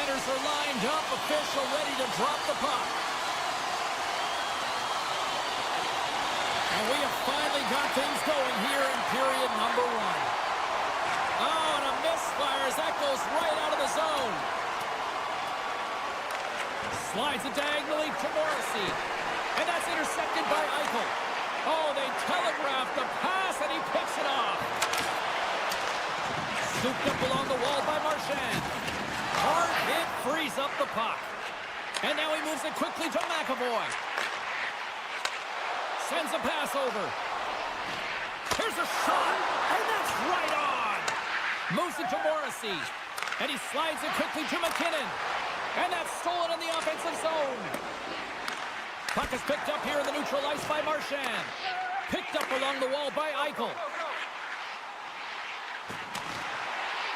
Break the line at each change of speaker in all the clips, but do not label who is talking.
Fighters are lined up, official ready to drop the puck. And we have finally got things going here in period number one. Oh, and a misfire as that goes right out of the zone. Slides it diagonally to Morrissey. And that's intercepted by Eichel. Oh, they telegraphed the pass, and he picks it off. Scooped up along the wall by Marchand. Hard hit frees up the puck. And now he moves it quickly to McAvoy. Sends a pass over. Here's a shot, and that's right on. Moves it to Morrissey. And he slides it quickly to McKinnon. And that's stolen in the offensive zone. Puck is picked up here in the neutral ice by Marchand. Picked up along the wall by Eichel.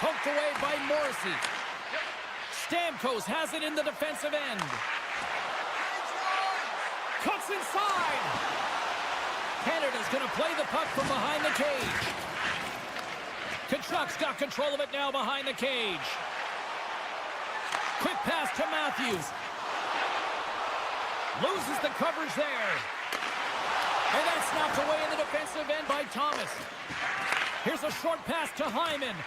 Poked away by Morrissey. Stamkos has it in the defensive end. Cuts inside. Canada's going to play the puck from behind the cage. Tkachuk's got control of it now behind the cage. Quick pass to Matthews. Loses the coverage there. And that's knocked away in the defensive end by Thomas. Here's a short pass to Hyman.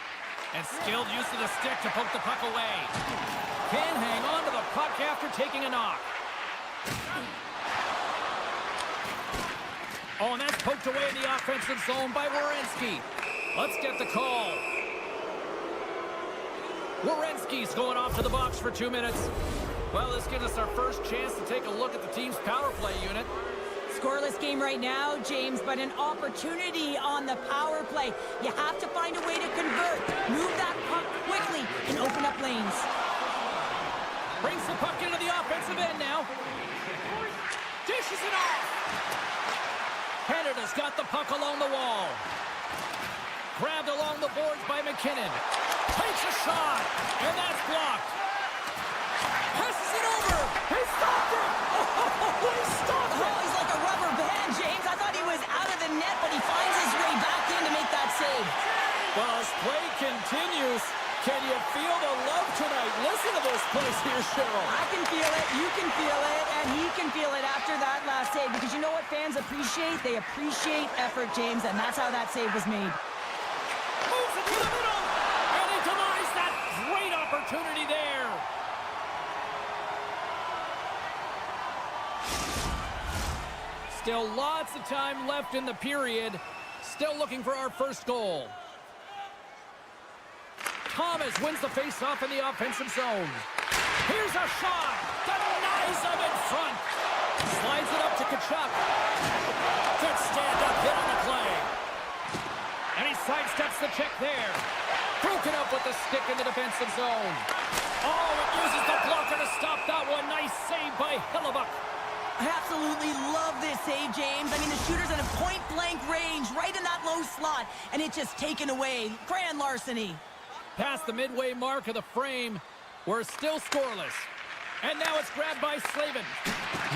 And skilled use of the stick to poke the puck away. Can't hang on to the puck after taking a knock. Oh, and that's poked away in the offensive zone by Werenski. Let's get the call. Werenski's going off to the box for 2 minutes. Well, this gives us our first chance to take a look at the team's power play unit.
Scoreless game right now, James, but an opportunity on the power play. You have to find a way to convert. Move that puck quickly and open up lanes.
Brings the puck into the offensive end now. Dishes it off. Canada's got the puck along the wall. Grabbed along the boards by McKinnon. Takes a shot, and that's blocked. Passes it over. He stopped it. Oh, he stopped it.
Oh, he's like a rubber band, James. I thought he was out of the net, but he finds his way back in to make that save.
Well, as play continues, can you feel the love tonight? Listen to this place here, Cheryl.
I can feel it, you can feel it, and he can feel it after that last save. Because you know what fans appreciate? They appreciate effort, James, and that's how that save was made.
Moves it to the middle, and he denies that great opportunity there. Still lots of time left in the period. Still looking for our first goal. Thomas wins the face-off in the offensive zone. Here's a shot. Denies him in front. Slides it up to Tkachuk. Good stand-up hit on the play. And he sidesteps the check there. Broken up with the stick in the defensive zone. Oh, it uses the blocker to stop that one. Nice save by Hellebuyck.
I absolutely love this save, James. I mean, the shooter's in a point-blank range, right in that low slot, and it's just taken away. Grand larceny.
Past the midway mark of the frame, we're still scoreless. And now it's grabbed by Slavin.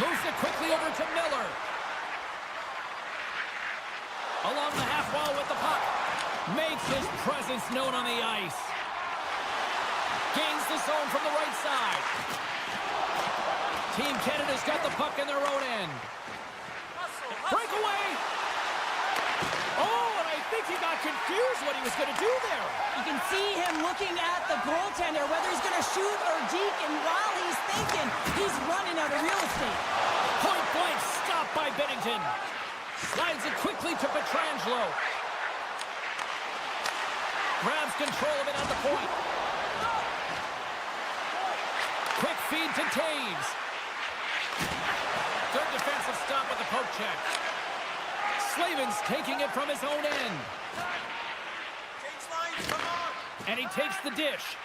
Moves it quickly over to Miller. Along the half wall with the puck. Makes his presence known on the ice. Gains the zone from the right side. Team Canada's got the puck in their own end. Breakaway! Oh, and I think he got confused what he was going to do there.
You can see him looking at the goaltender, whether he's going to shoot or deke, and while he's thinking, he's running out of real estate.
Point blank stop by Bennington. Slides it quickly to Pietrangelo. Grabs control of it at the point. Quick feed to Taves. Good defensive stop with the poke check. Slavin's taking it from his own end. And he takes the dish.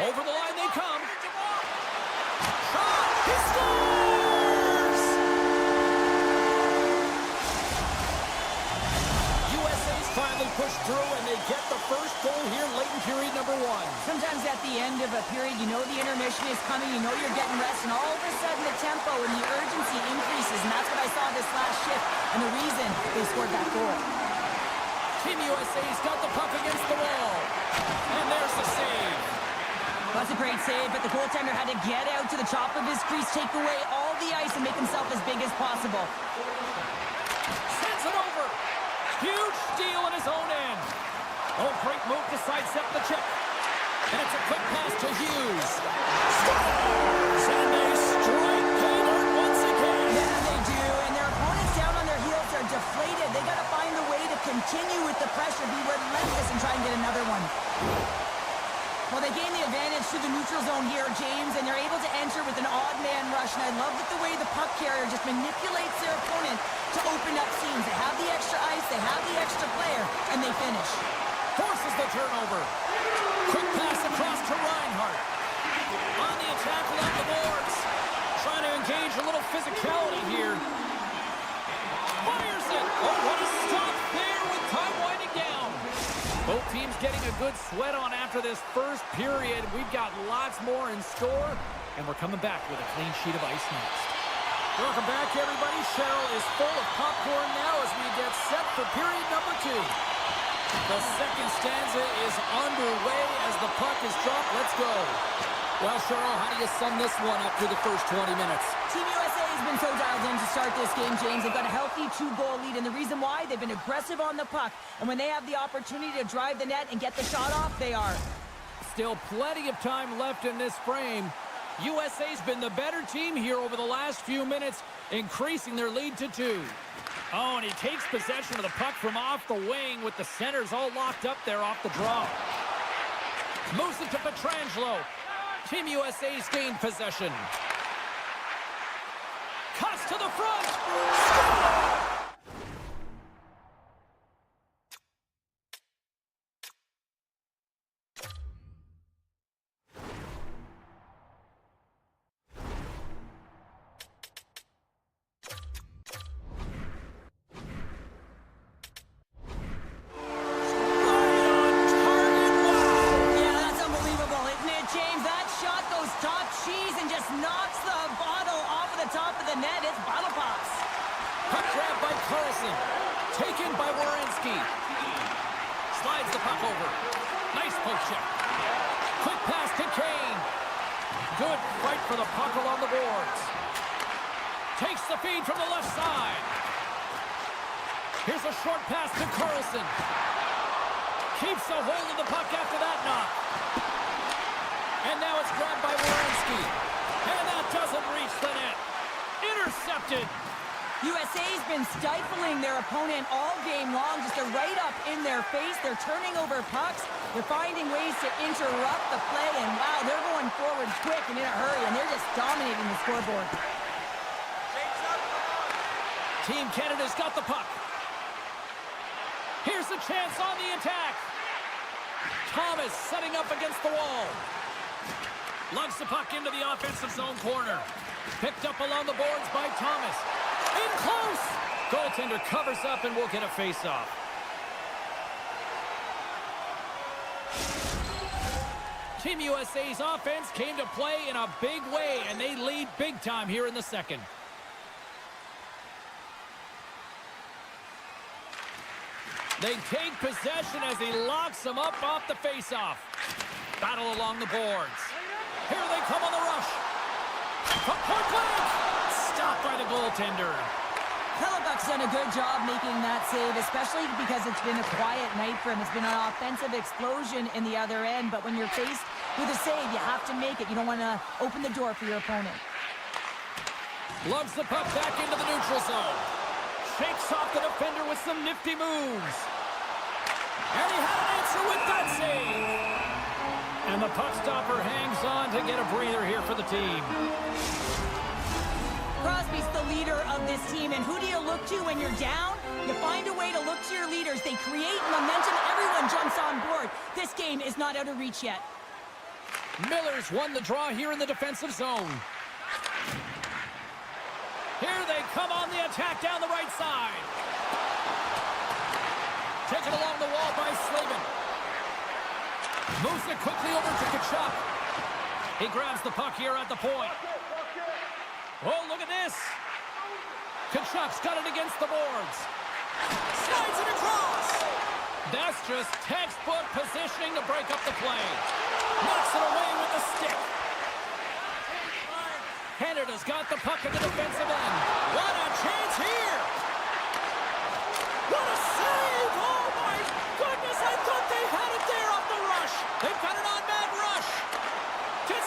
Over the line they come. Shot! He scores! USA's finally pushed through, and they get the first goal here late in period number one.
Sometimes at the end of a period, you know the intermission is coming, you know you're getting rest, and all of a sudden the tempo and the urgency increases, and that's what I saw this last shift, and the reason they scored that goal.
Team USA's got the puck against the wall. And there's the save.
That's a great save, but the goaltender had to get out to the top of his crease, take away all the ice, and make himself as big as possible.
Sends it over. Huge steal in his own end. Oh, great move to sidestep the check. And it's a quick pass to Hughes. Scores! And they strike Gaynor once again.
Yeah, they do, and their opponents down on their heels are deflated. They got to find a way to continue with the pressure, be relentless, and try and get another one. Well, they gain the advantage to the neutral zone here, James, and they're able to enter with an odd man rush, and I love the way the puck carrier just manipulates their opponent to open up seams. They have the extra ice, they have the extra player, and they finish.
Forces the turnover. Quick pass across to Reinhardt. On the attack along the boards. Trying to engage a little physicality here. Fires it. Oh, what a stop there with time winding down. Both teams getting a good sweat on after this first period. We've got lots more in store, and we're coming back with a clean sheet of ice next. Welcome back, everybody. Cheryl is full of popcorn now as we get set for period number 2. The second stanza is underway as the puck is dropped. Let's go. Well, Cheryl, how do you sum this one up through the first 20 minutes?
Team USA has been so dialed in to start this game, James. They've got a healthy 2-goal lead, and the reason why, they've been aggressive on the puck. And when they have the opportunity to drive the net and get the shot off, they are.
Still plenty of time left in this frame. USA's been the better team here over the last few minutes, increasing their lead to 2. Oh, and he takes possession of the puck from off the wing with the centers all locked up there off the draw. Moves it to Pietrangelo. Team USA's gained possession. Cuts to the front. Score! Slides the puck over. Nice poke check. Quick pass to Kane. Good fight for the puck along the boards. Takes the feed from the left side. Here's a short pass to Carlson. Keeps a hold of the puck after that knock. And now it's grabbed by Werenski. And that doesn't reach the net. Intercepted.
USA's been stifling their opponent all game long, just right up in their face. They're turning over pucks. They're finding ways to interrupt the play, and wow, they're going forward quick and in a hurry, and they're just dominating the scoreboard.
Team Canada's got the puck. Here's a chance on the attack. Thomas setting up against the wall. Lugs the puck into the offensive zone corner. Picked up along the boards by Thomas. In close! Goaltender covers up and we'll get a face-off. Team USA's offense came to play in a big way, and they lead big time here in the second. They take possession as he locks them up off the face-off. Battle along the boards. Here they come on the rush. From point blank! Stopped by the goaltender.
Hellebuck's done a good job making that save, especially because it's been a quiet night for him. It's been an offensive explosion in the other end, but when you're faced with a save, you have to make it. You don't want to open the door for your opponent.
Lugs the puck back into the neutral zone. Shakes off the defender with some nifty moves. And he had an answer with that save. And the puck stopper hangs on to get a breather here for the team.
Crosby's the leader of this team, and who do you look to when you're down? You find a way to look to your leaders. They create momentum. Everyone jumps on board. This game is not out of reach yet.
Miller's won the draw here in the defensive zone. Here they come on the attack down the right side. Taken along the wall by Slavin. Moves it quickly over to Kachuk. He grabs the puck here at the point. Oh, look at this. Kachuk's got it against the boards. Slides it across. That's just textbook positioning to break up the play. Knocks it away with the stick.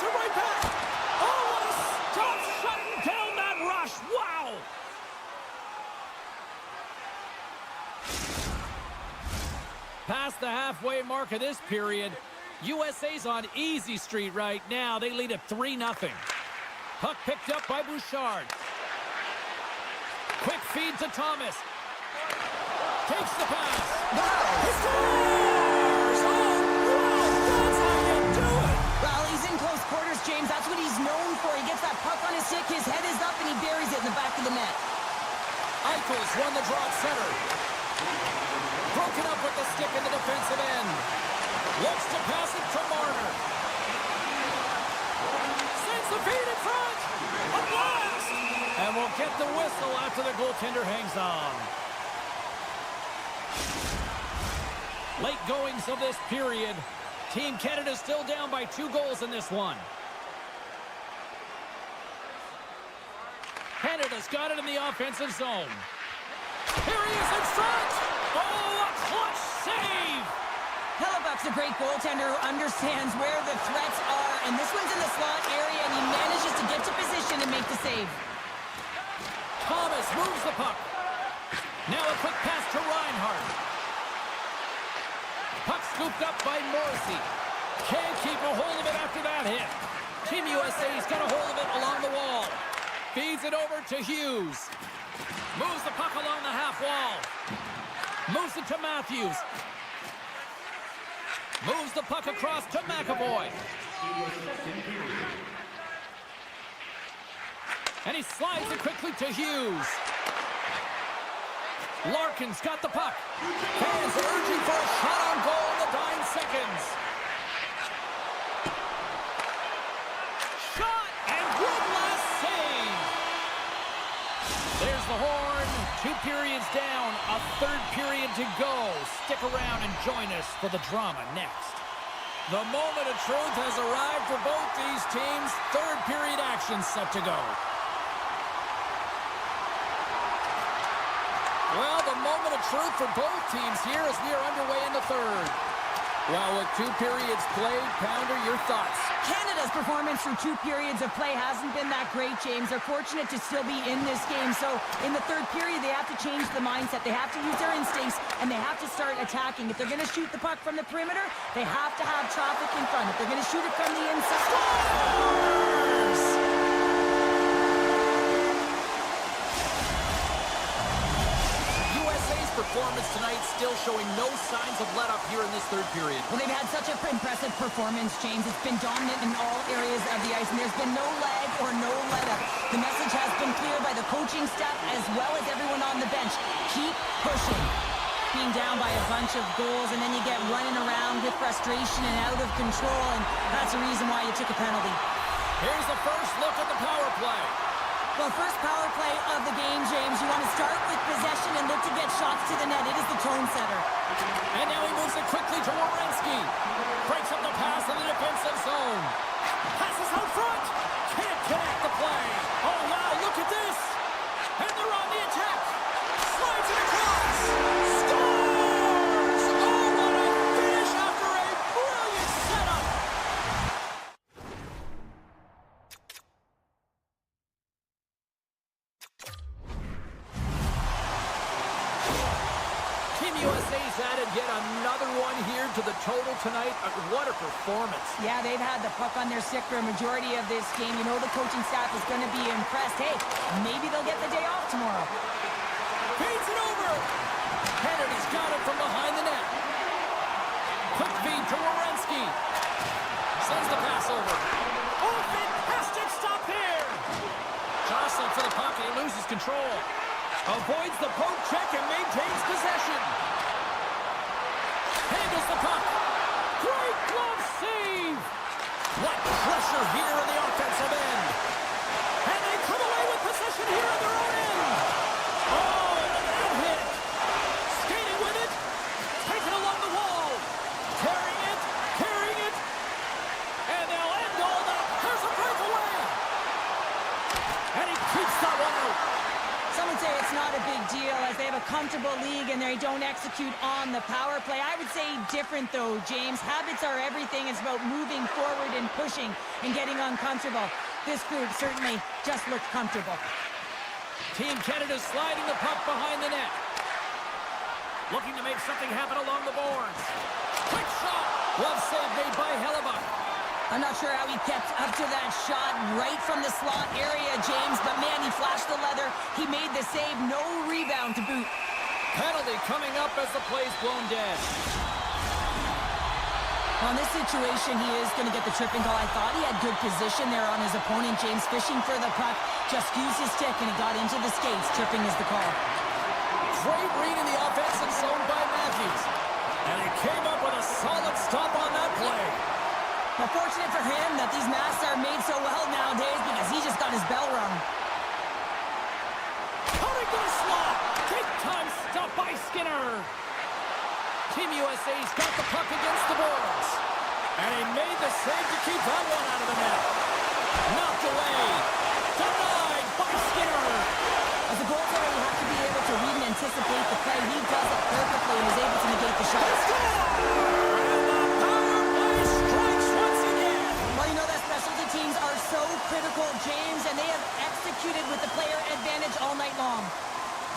Gets it right back. Oh, what a stop, shutting down that rush. Wow. Past the halfway mark of this period, USA's on easy street right now. They lead at 3-0. Puck picked up by Bouchard. Quick feed to Thomas. Takes the pass.
Wow.
He scores! Oh, wow, that's how you do it!
Well, he's in close quarters, James. That's what he's known for. He gets that puck on his stick, his head is up, and he buries it in the back of the net.
Eichels won the draw at center. Broken up with the stick in the defensive end. Looks to pass it to Marner. Sends the feed in front. A blast! And we'll get the whistle after the goaltender hangs on. Late goings of this period. Team Canada still down by 2 goals in this one. Canada's got it in the offensive zone. Here he is in front. Oh, a clutch save.
Hellebuck's a great goaltender who understands where the threats are, and this one's in the slot area, and he manages to get to position and make the save.
Thomas moves the puck. Now a quick pass to Reinhart. Puck scooped up by Morrissey. Can't keep a hold of it after that hit. Team USA's got a hold of it along the wall. Feeds it over to Hughes. Moves the puck along the half wall. Moves it to Matthews. Moves the puck across to McAvoy. And he slides it quickly to Hughes. Larkin's got the puck. Fans are urging for a shot on goal in the dying seconds. Shot and good last save. There's the horn. 2 periods down, a 3rd period to go. Stick around and join us for the drama next. The moment of truth has arrived for both these teams. 3rd period action set to go. Well, the moment of truth for both teams here as we are underway in the 3rd. Well, with 2 periods played, Pounder, your thoughts?
Canada's performance through 2 periods of play hasn't been that great, James. They're fortunate to still be in this game. So in the 3rd period, they have to change the mindset. They have to use their instincts, and they have to start attacking. If they're going to shoot the puck from the perimeter, they have to have traffic in front. If they're going to shoot it from the inside...
Scores! USA's performance tonight still showing no signs of let-up here in this 3rd period.
Well, they've had such an impressive performance, James. It's been dominant in all areas of the ice, and there's been no lag or no let-up. The message has been clear by the coaching staff as well as everyone on the bench. Keep pushing. Being down by a bunch of goals, and then you get running around with frustration and out of control, and that's the reason why you took a penalty.
Here's the first look at the power play.
Well, first power play of the game, James. You want to start with possession and look to get shots to the net. It is the tone setter.
And now he moves it quickly to Werenski. Breaks up the pass in the defensive zone. Passes out front. Can't connect the play. Oh, wow, look at this. And they're on the attack. Slides it across. Scores! Oh, what a finish after a brilliant setup. Team USA's added yet another one here to the total tonight. What a performance.
Yeah, they've had the puck on their stick for a majority of this game. You know the coaching staff is going to be impressed. Hey, maybe they'll get the day off tomorrow.
Feeds it over. Kennedy's got it from behind the net. Quick feed to Werenski. Sends the pass over. Oh, fantastic stop here. Jostling for the puck and he loses control. Avoids the poke check and maintains possession. Handles the puck. Great glove save. What pressure here in the offensive end. And they come away with possession here on their own end. Oh, and look at that hit. Skating with it. Taken along the wall. Carrying it. And they'll end all that. There's a breakaway. And he keeps that one out.
Some would say it's not not a big deal as they have a comfortable league and they don't execute on the power play. I would say different though, James. Habits are everything. It's about moving forward and pushing and getting uncomfortable. This group certainly just looked comfortable.
Team Canada sliding the puck behind the net. Looking to make something happen along the boards. Quick shot. Glove save made by Hellebuck.
I'm not sure how he kept up to that shot right from the slot area, James, but man, he flashed the leather. He made the save, no rebound to boot.
Penalty coming up as the play's blown dead.
On this situation, he is going to get the tripping call. I thought he had good position there on his opponent, James, fishing for the puck. Just used his stick and he got into the skates. Tripping is the call.
Great read in the offensive zone by Matthews. And he came up with a solid stop on that play.
Well, fortunate for him that these masks are made so well nowadays because he just got his bell rung.
Cutting to the slot. Big time stop by Skinner. Team USA's got the puck against the boards. And he made the save to keep that one out of the net. Knocked away. Denied by Skinner.
As a goaltender, you have to be able to read and anticipate the play. He does it perfectly and is able to negate the shot. Teams are so critical, James, and they have executed with the player advantage all night long.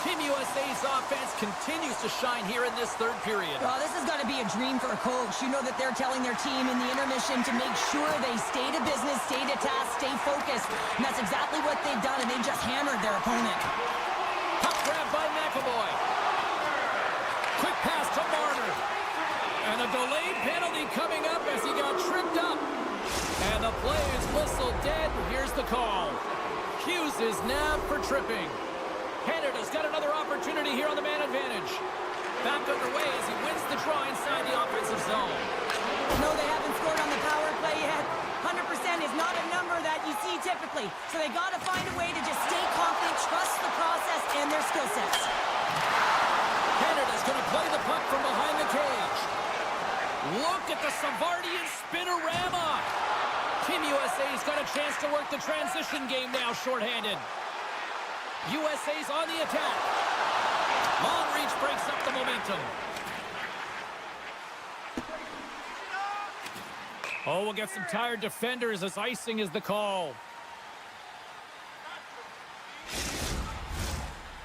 Team USA's offense continues to shine here in this third period.
Well, this has got to be a dream for a coach. You know that they're telling their team in the intermission to make sure they stay to business, stay to task, stay focused. And that's exactly what they've done, and they've just hammered their opponent.
Puck grab by McAvoy. Quick pass to Marner. And a delayed penalty coming up as he got tripped up. And the play is whistled dead. Here's the call. Hughes is nabbed for tripping. Canada's got another opportunity here on the man advantage. Back underway as he wins the draw inside the offensive zone.
No, they haven't scored on the power play yet. 100% is not a number that you see typically. So they got to find a way to just stay confident, trust the process and their skill sets.
Canada's going to play the puck from behind the cage. Look at the Savardian spinorama. Team USA's got a chance to work the transition game now shorthanded. USA's on the attack. Long reach breaks up the momentum. Oh, we'll get some tired defenders as icing is the call.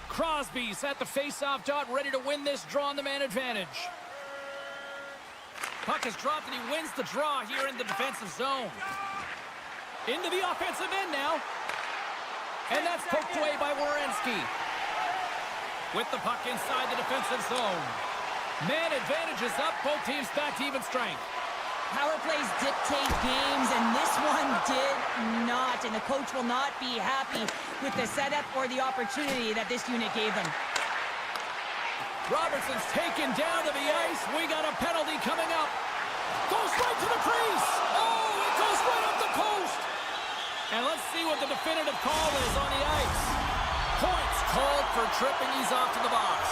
Crosby's at the face-off dot, ready to win this draw on the man advantage. Puck is dropped and he wins the draw here in the defensive zone. Into the offensive end now. And that's poked away by Werenski. With the puck inside the defensive zone. Man advantage is up. Both teams back to even strength.
Power plays dictate games, and this one did not. And the coach will not be happy with the setup or the opportunity that this unit gave them.
Robertson's taken down to the ice. We got a penalty coming up. Goes right to the crease. Oh, it goes right up the post. And let's see what the definitive call is on the ice. Points called for tripping. He's off to the box.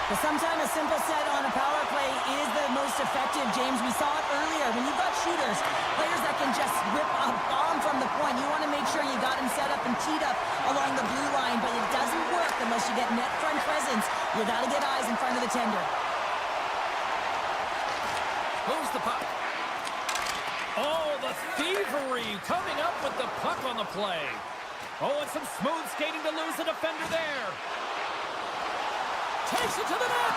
But sometimes a simple set on a power play is the most effective, James. We saw it earlier. When you've got shooters, players that can just rip a bomb from the point, you want to make sure you got him set up and teed up along the blue line, but it doesn't work unless you get net front presence. You got to get eyes in front of the tender.
Moves the puck. Oh, the thievery coming up with the puck on the play. Oh, and some smooth skating to lose the defender there. Takes it to the net.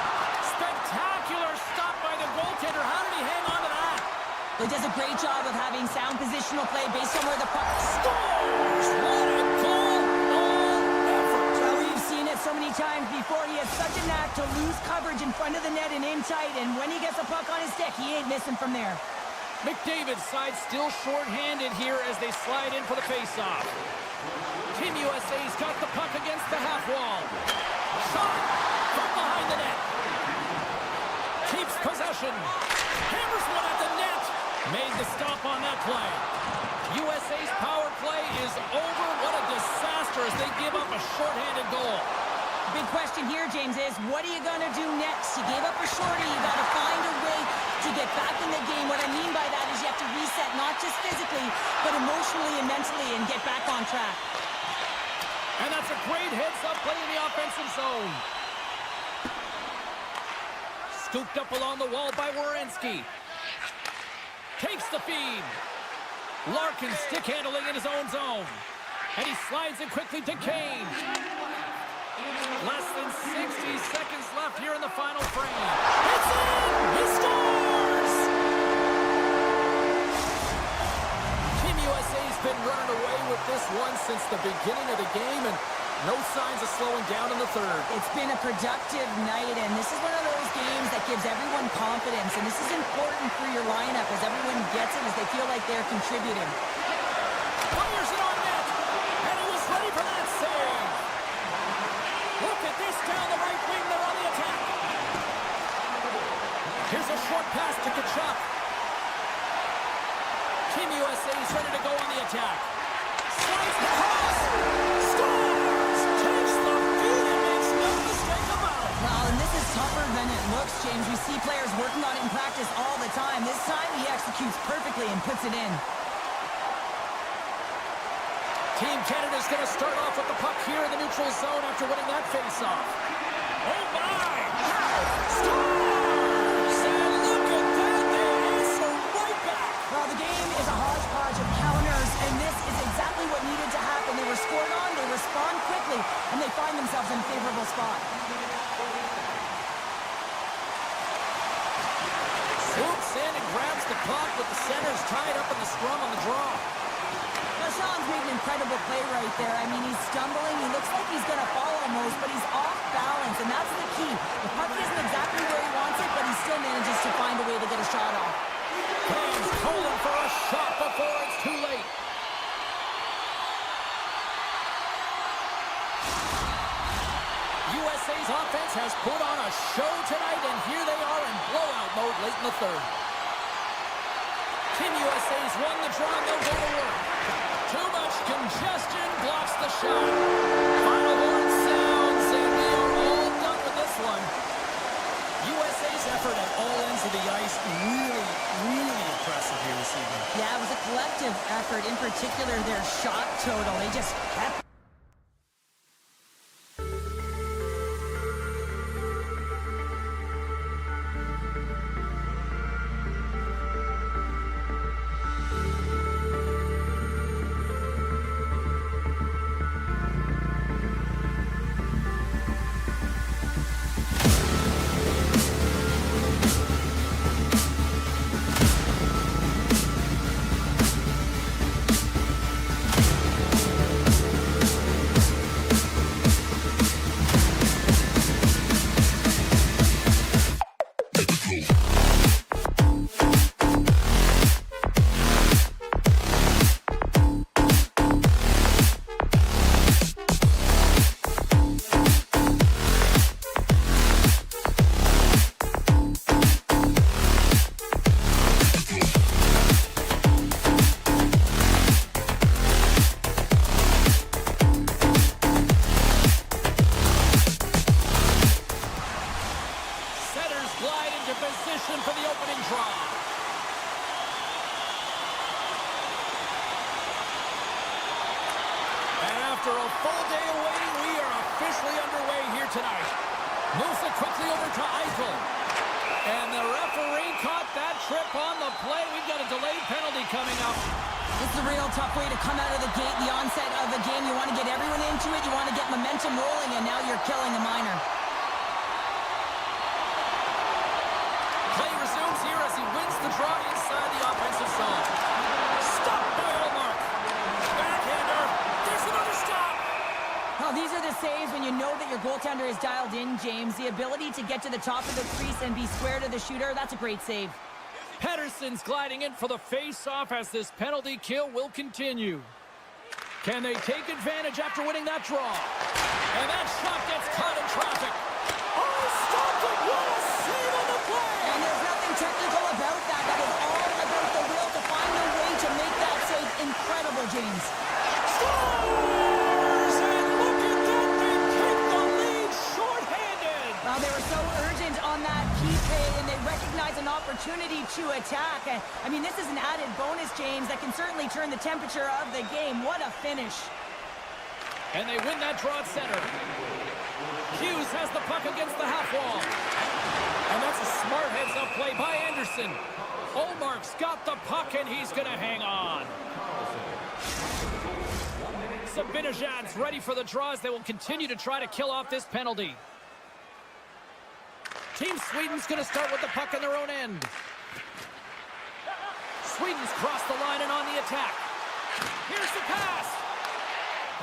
Spectacular stop by the goaltender. How did he hang on to that?
He does a great job of having sound positional play based on where the puck
scores. What a goal! All effort.
Well, we've seen it so many times before. He has such a knack to lose coverage in front of the net and in tight, and when he gets a puck on his stick, he ain't missing from there.
McDavid's side still short-handed here as they slide in for the face-off. Team USA's got the puck against the half wall. Shot from behind the net. Keeps possession. Hammers one at the net. Made the stop on that play. USA's power play is over. What a disaster as they give up a short-handed goal.
Big question here, James, is what are you going to do next? You gave up a shorty. You got to find a way to get back in the game. What I mean by that is you have to reset, not just physically, but emotionally and mentally, and get back on track.
And that's a great heads-up play in the offensive zone. Scooped up along the wall by Werenski. Takes the feed. Larkin stick handling in his own zone. And he slides it quickly to Kane. Less than 60 seconds left here in the final frame. It's in! He scores! Team USA's been running away with this one since the beginning of the game, and no signs of slowing down in the third. It's been a productive night, and this is one of those games that gives everyone confidence, and this is important for your lineup as everyone gets it, as they feel like they're contributing. Fires it on net, and he was ready for that save. Look at this down the right wing, they're on the attack. Here's a short pass to Kachuk. Team USA is ready to go on the attack. Slides the cross. Scores! Takes the feed and makes no mistake about it. Well, and this is tougher than it looks, James. We see players working on it in practice all the time. This time he executes perfectly and puts it in. Team Canada's going to start off with the puck here in the neutral zone after winning that face-off. Oh, my! Scores! And look at that! They answer right back! Well, the game is a hodgepodge of counters, and this is exactly what needed to happen. They were scored on, they respond quickly, and they find themselves in a favorable spot. Swoops in and grabs the puck with the centers tied up in the scrum on the draw. Sean's made an incredible play right there. I mean, he's stumbling. He looks like he's going to fall almost, but he's off balance, and that's the key. The puck isn't exactly where he wants it, but he still manages to find a way to get a shot off. Fans calling for a shot before it's too late. USA's offense has put on a show tonight, and here they are in blowout mode late in the third. Team USA's won the draw, and they'll go to work. Too much congestion blocks the shot. Final horn sounds, and we are all done with this one. USA's effort at all ends of the ice really impressive here this evening. Yeah, it was a collective effort, in particular their shot total. They just kept After a full day of waiting, we are officially underway here tonight. Moves it quickly over to Eichel. And the referee caught that trip on the play. We've got a delayed penalty coming up. This is a real tough way to come out of the gate, the onset of the game. You want to get everyone into it. You want to get momentum rolling, and now you're killing a minor. Play resumes here as he wins the draw inside the offensive zone. Stopped by Olmark. Backhander. There's another stop. Well, these are the saves when you know that your goaltender is dialed in, James. The ability to get to the top of the crease and be square to the shooter, that's a great save. Pedersen's gliding in for the face-off as this penalty kill will continue. Can they take advantage after winning that draw? And that shot gets caught in traffic. Oh, stopped it! What a save on the play! And there's nothing technical about that. That is all about the will to find a way to make that save. Incredible, James. Scores! And look at that! They take the lead shorthanded! Well, they were so urgent on that PK, and they recognize an opportunity to attack. I mean, this is an added bonus, James, that can certainly turn the temperature of the game. What a finish. And they win that draw at center. Hughes has the puck against the half wall. And that's a smart heads-up play by Anderson. Olmark's got the puck, and he's going to hang on. Sabinajan's ready for the draws. They will continue to try to kill off this penalty. Team Sweden's going to start with the puck on their own end. Sweden's crossed the line and on the attack. Here's the pass.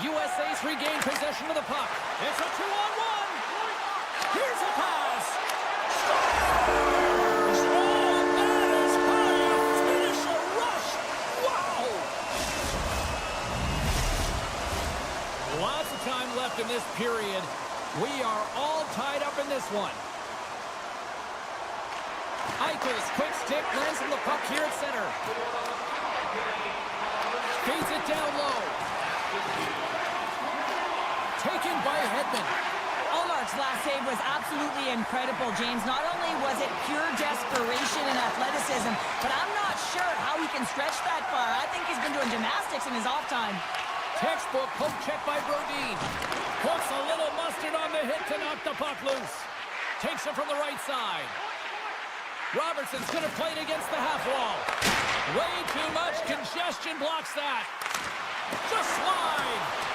USA's regained possession of the puck. It's a 2-on-1. Here's a pass. Scores! Oh, that is how you finish a rush. Wow! Lots of time left in this period. We are all tied up in this one. Eichel's quick stick lands on the puck here at center. Feeds it down low. Taken by Hedman.
Olmark's last save was absolutely incredible, James. Not only was it pure desperation and athleticism, but I'm not sure how he can stretch that far. I think he's been doing gymnastics in his off time.
Textbook poke check by Brodin. Puts a little mustard on the hit to knock the puck loose. Takes it from the right side. Robertson's going to play it against the half wall. Way too much congestion blocks that. Just slide.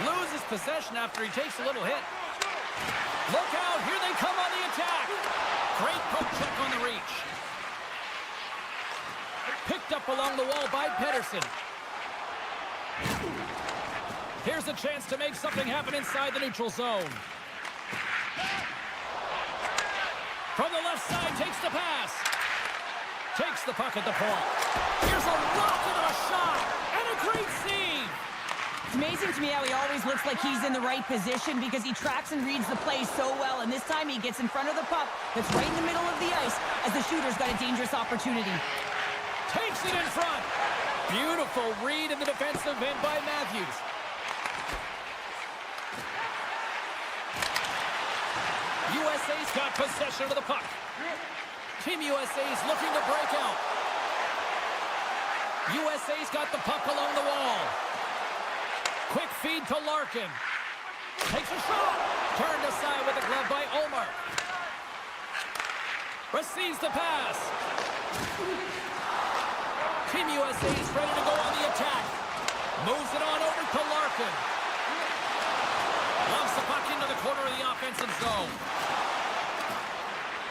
Loses possession after he takes a little hit. Look out, here they come on the attack. Great poke check on the reach. Picked up along the wall by Pettersson. Here's a chance to make something happen inside the neutral zone. From the left side, takes the pass. Takes the puck at the point. Here's a rocket of a shot. And a great save.
It's amazing to me how he always looks like he's in the right position because he tracks and reads the play so well. And this time he gets in front of the puck that's right in the middle of the ice as the shooter's got a dangerous opportunity.
Takes it in front. Beautiful read in the defensive end by Matthews. USA's got possession of the puck. Team USA's looking to break out. USA's got the puck along the wall. Quick feed to Larkin. Takes a shot. Turned aside with a glove by Olmark. Receives the pass. Team USA's ready to go on the attack. Moves it on over to Larkin. Loves the puck into the corner of the offensive zone.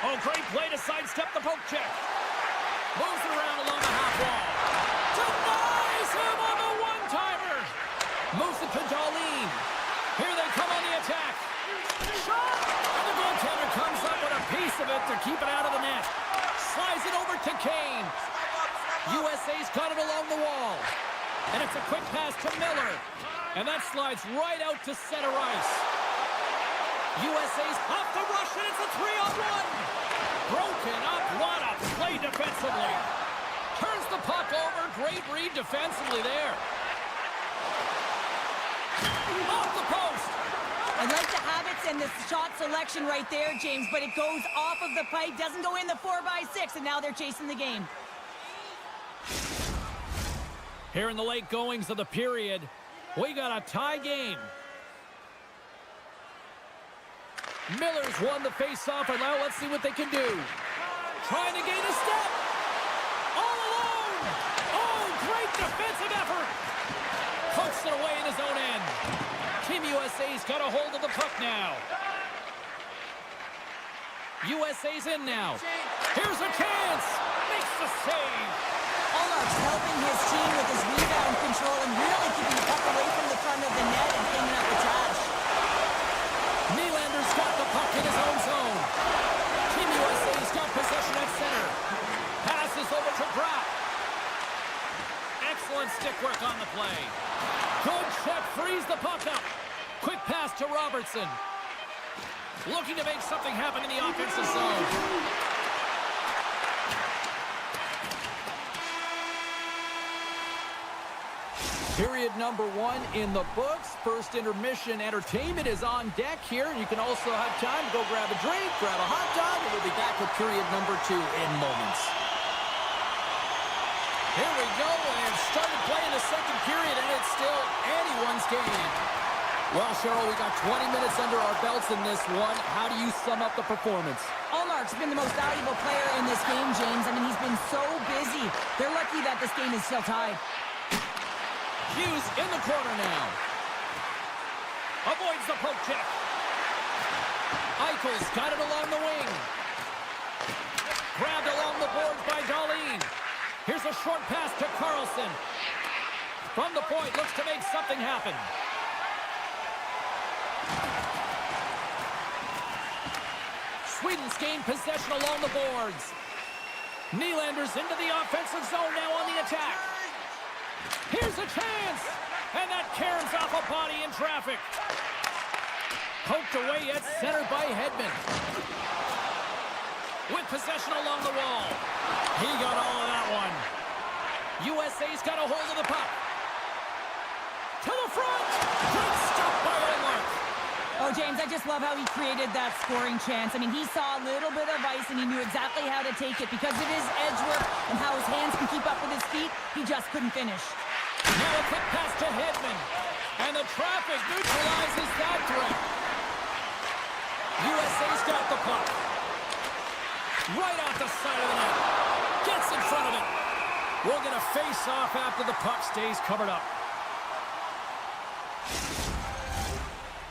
Oh, great play to sidestep the poke check. Moves it around along the half wall. Denies him on the one-timer. Moves it to Darlene. Here they come on the attack. Shot! And the goaltender comes up with a piece of it to keep it out of the net. Slides it over to Kane. USA's got it along the wall. And it's a quick pass to Miller. And that slides right out to center ice. USA's off the rush, and it's a 3-on-1. Broken up. What a play defensively. Turns the puck over. Great read defensively there. Off the post.
I like the habits and the shot selection right there, James, but it goes off of the pipe, doesn't go in the 4x6, and now they're chasing the game.
Here in the late goings of the period, we got a tie game. Miller's won the face-off, and now let's see what they can do. Trying to gain a step. All alone. Oh, great defensive effort. Pokes it away in his own end. Team USA's got a hold of the puck now. USA's in now. Here's a chance. Makes the save.
Olmark's helping his team with his rebound control and really keeping the puck away from the front of the net and cleaning up the trash.
Nylander's got the puck in his own zone. Team USA's got possession at center. Passes over to Brock. Excellent stick work on the play. Good check, frees the puck up. Quick pass to Robertson. Looking to make something happen in the offensive zone. Period number 1 in the books. First intermission entertainment is on deck here. You can also have time to go grab a drink, grab a hot dog, and we'll be back with period number 2 in moments. Here we go, and started playing the second period, and it's still anyone's game. Well, Cheryl, we got 20 minutes under our belts in this one. How do you sum up the performance?
Allmark's been the most valuable player in this game, James. I mean, he's been so busy. They're lucky that this game is still tied.
Hughes in the corner now. Avoids the poke check. Eichel's got it along the wing. Grabbed along the boards by Darlene. Here's a short pass to Carlson. From the point, looks to make something happen. Sweden's gained possession along the boards. Nylander's into the offensive zone now on the attack. Here's a chance! And that caroms off a body in traffic. Poked away yet centered by Hedman. With possession along the wall. He got all of that one. USA's got a hold of the puck. To the front! Great stop by Allmark.
Oh, James, I just love how he created that scoring chance. I mean, he saw a little bit of ice, and he knew exactly how to take it. Because of his edge work and how his hands can keep up with his feet, he just couldn't finish.
Now a quick pass to Hedman. And the traffic neutralizes that threat. USA's got the puck. Right off the side of the net. Gets in front of it. We'll get a face-off after the puck stays covered up.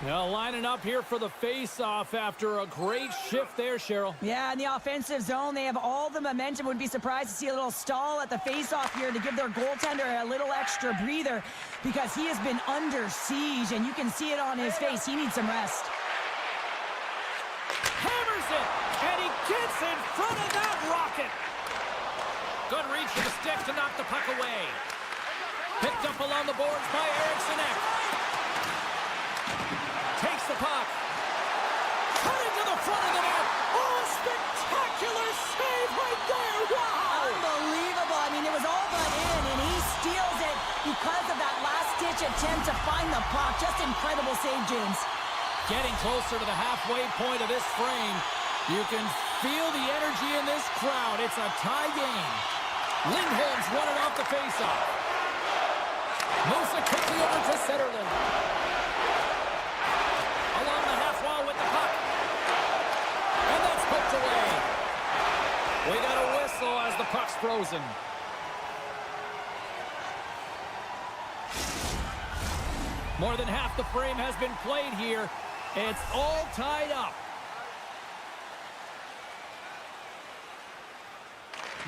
Now lining up here for the face-off after a great shift there, Cheryl.
Yeah, in the offensive zone, they have all the momentum. Would be surprised to see a little stall at the face-off here to give their goaltender a little extra breather because he has been under siege, and you can see it on his face. He needs some rest.
Hammers it, and he gets in front of that rocket. Good reach for the stick to knock the puck away. Picked up along the boards by Eriksson. Takes the puck. Cutting to the front of the net. Oh, a spectacular save right there. Wow.
Unbelievable. I mean, it was all but in, and he steals it because of that last-ditch attempt to find the puck. Just incredible save, James.
Getting closer to the halfway point of this frame. You can feel the energy in this crowd. It's a tie game. Lindholm's won it off the faceoff. Moves it quickly over to Zetterlund. Along the half wall with the puck. And that's poked away. We got a whistle as the puck's frozen. More than half the frame has been played here. It's all tied up.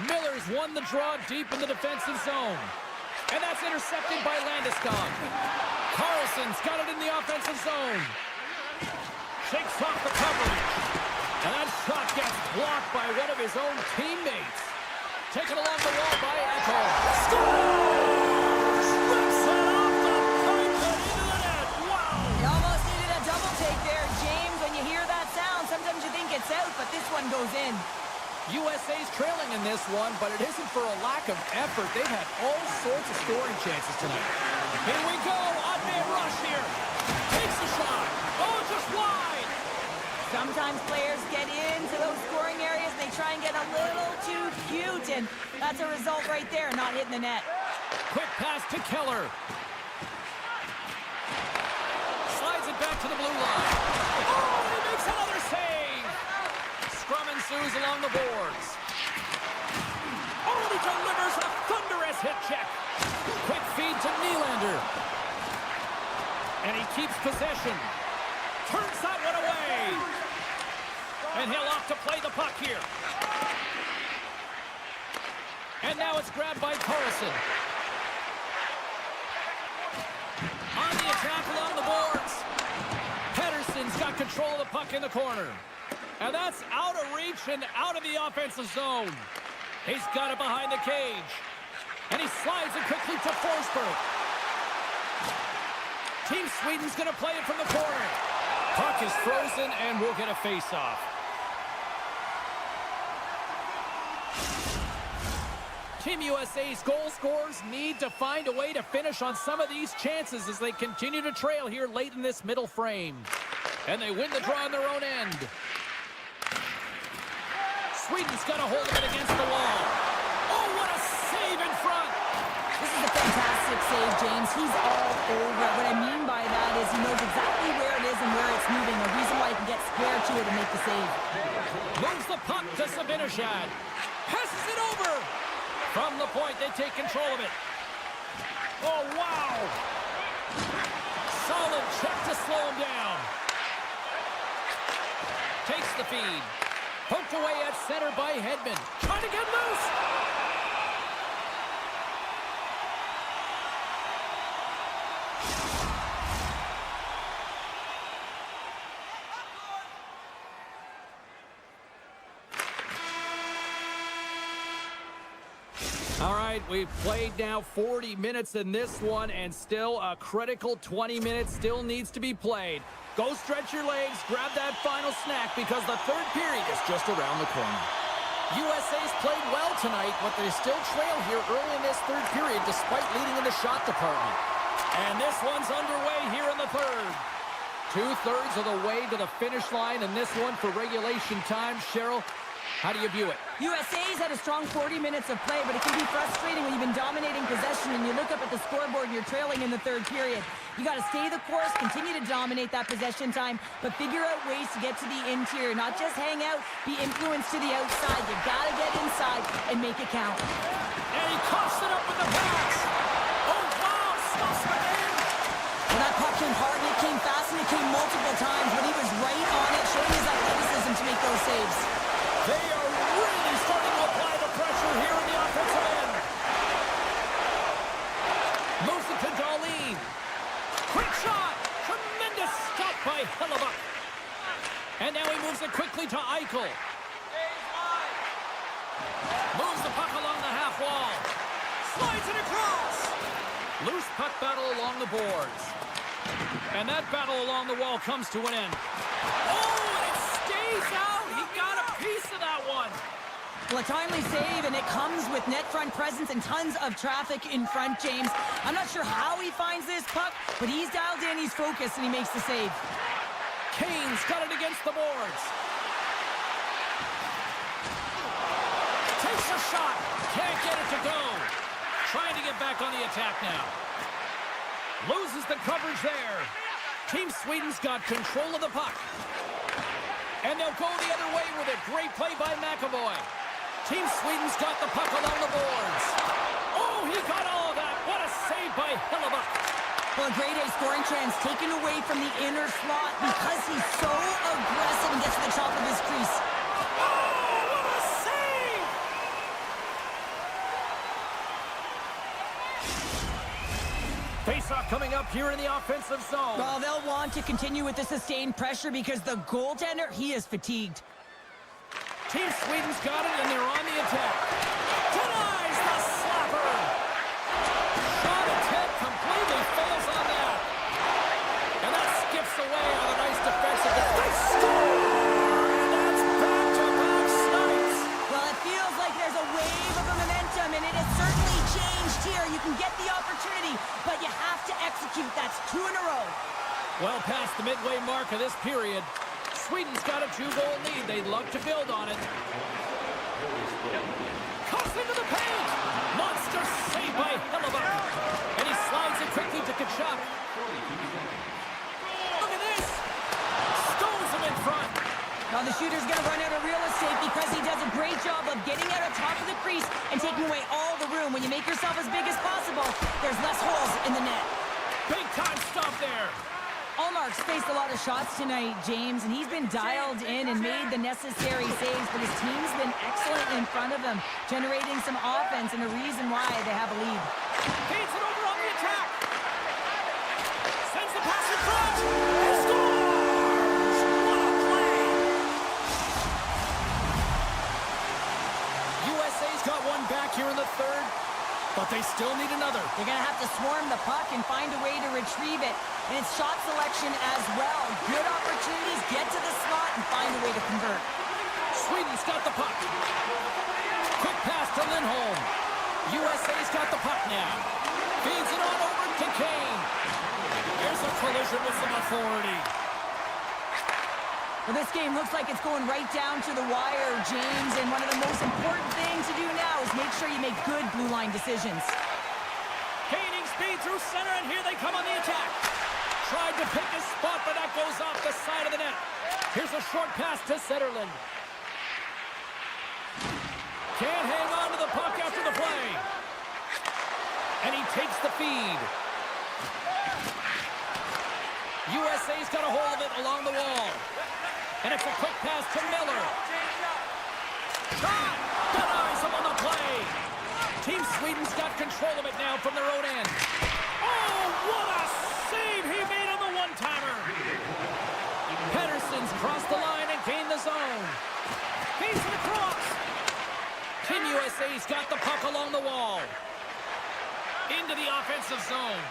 Miller's won the draw deep in the defensive zone. And that's intercepted by Landeskog. Carlson's got it in the offensive zone. Shakes off the coverage. And that shot gets blocked by one of his own teammates. Taken along the wall by Echo. Scores! Rips it off the pipe and into the net. Wow!
You almost needed a double take there, James. When you hear that sound, sometimes you think it's out, but this one goes in.
USA's trailing in this one, but it isn't for a lack of effort. They've had all sorts of scoring chances tonight. Here we go. Odd-man rush here. Takes the shot. Oh, just wide.
Sometimes players get into those scoring areas, and they try and get a little too cute, and that's a result right there, not hitting the net.
Quick pass to Keller. Slides it back to the blue line. Oh, he makes another save. Scrum ensues along the boards. Oh, he delivers a thunderous hit check. Quick feed to Nylander. And he keeps possession. Turns that one away. And he'll opt to play the puck here. And now it's grabbed by Carlson. On the attack along the boards. Pedersen's got control of the puck in the corner. And that's out of reach and out of the offensive zone. He's got it behind the cage. And he slides it quickly to Forsberg. Team Sweden's going to play it from the corner. Puck is frozen, and we'll get a face-off. Team USA's goal scorers need to find a way to finish on some of these chances as they continue to trail here late in this middle frame. And they win the draw on their own end. Sweden's got a hold of it against the wall. Oh, what a save in front!
save, James. He's all over it. What I mean by that is he knows exactly where it is and where it's moving. A reason why he can get square to it and make the save.
Moves the puck to Zibanejad. Passes it over. From the point, they take control of it. Oh, wow. Solid check to slow him down. Takes the feed. Poked away at center by Hedman. Trying to get loose. All right, we've played now 40 minutes in this one, and still a critical 20 minutes still needs to be played. Go stretch your legs, grab that final snack, because the third period is just around the corner. USA's played well tonight, but they still trail here early in this third period, despite leading in the shot department. And this one's underway here in the third. 2/3 of the way to the finish line, and this one for regulation time. Cheryl, how do you view it?
USA's had a strong 40 minutes of play, but it can be frustrating when you've been dominating possession and you look up at the scoreboard and you're trailing in the third period. You got to stay the course, continue to dominate that possession time, but figure out ways to get to the interior, not just hang out, be influenced to the outside. You got to get inside and make it count.
And he coughs it up with the pass. Oh, wow, stuffs it in.
Well, that puck came hard and it came fast and it came multiple times, but he was right on it, showing his athleticism to make those saves.
They are really starting to apply the pressure here in the offensive end. Moves it to Darlene. Quick shot. Tremendous stop by Hellebuyck. And now he moves it quickly to Eichel. Moves the puck along the half wall. Slides it across. Loose puck battle along the boards. And that battle along the wall comes to an end. Oh, and it stays out. He got a piece of that one.
Well, a timely save, and it comes with net front presence and tons of traffic in front, James. I'm not sure how he finds this puck, but he's dialed in, he's focused, and he makes the save.
Kane's got it against the boards. Takes a shot. Can't get it to go. Trying to get back on the attack now. Loses the coverage there. Team Sweden's got control of the puck. And they'll go the other way with it. Great play by McAvoy. Team Sweden's got the puck along the boards. Oh, he got all of that. What a save by Hellebuyck.
Well, a grade A scoring chance taken away from the inner slot because he's so aggressive and gets to the top of his crease.
Oh, what a save! Face-off coming up here in the offensive zone.
Well, they'll want to continue with the sustained pressure because the goaltender, he is fatigued.
Team Sweden's got it, and they're on the attack. Denies the slapper. Shot attempt completely fails on that. And that skips away on a nice defensive. They score! And that's back-to-back snipes.
Well, it feels like there's a wave of momentum, and it has certainly changed here. You can get the opportunity, but you have to execute. That's 2 in a row.
Well past the midway mark of this period. Sweden's got a 2-goal lead. They'd love to build on it. Cuts into the paint. Monster save by Hellebuyck. And he slides it quickly to Kachuk. Look at this. Stones him in front.
Well, the shooter's going to run out of real estate because he does a great job of getting out on top of the crease and taking away all the room. When you make yourself as big as possible, there's less holes in the net.
Big time stop there.
Allmark's faced a lot of shots tonight, James, and he's been dialed in and made the necessary saves, but his team's been excellent in front of him, generating some offense and a reason why they have a lead.
Feeds it over on the attack. Sends the pass in front. He scores! What a play! USA's got one back here in the third, but they still need another.
They're going to have to swarm the puck and find a way to retrieve it. And it's shot selection as well. Good opportunities, get to the slot, and find a way to convert.
Sweden's got the puck. Quick pass to Lindholm. USA's got the puck now. Feeds it on over to Kane. There's a collision with some authority.
Well, this game looks like it's going right down to the wire, James. And one of the most important things to do now is make sure you make good blue line decisions.
Gaining speed through center, and here they come on the attack. Tried to pick his spot, but that goes off the side of the net. Here's a short pass to Zetterlund. Can't hang on to the puck after the play. And he takes the feed. USA's got a hold of it along the wall. And it's a quick pass to Miller. Shot! Denies him on the play. Team Sweden's got control of it now from their own end. Oh, what a save he made on the one-timer. Pettersson's crossed the line and gained the zone. Feeds it across. Team USA's got the puck along the wall. Into the offensive zone.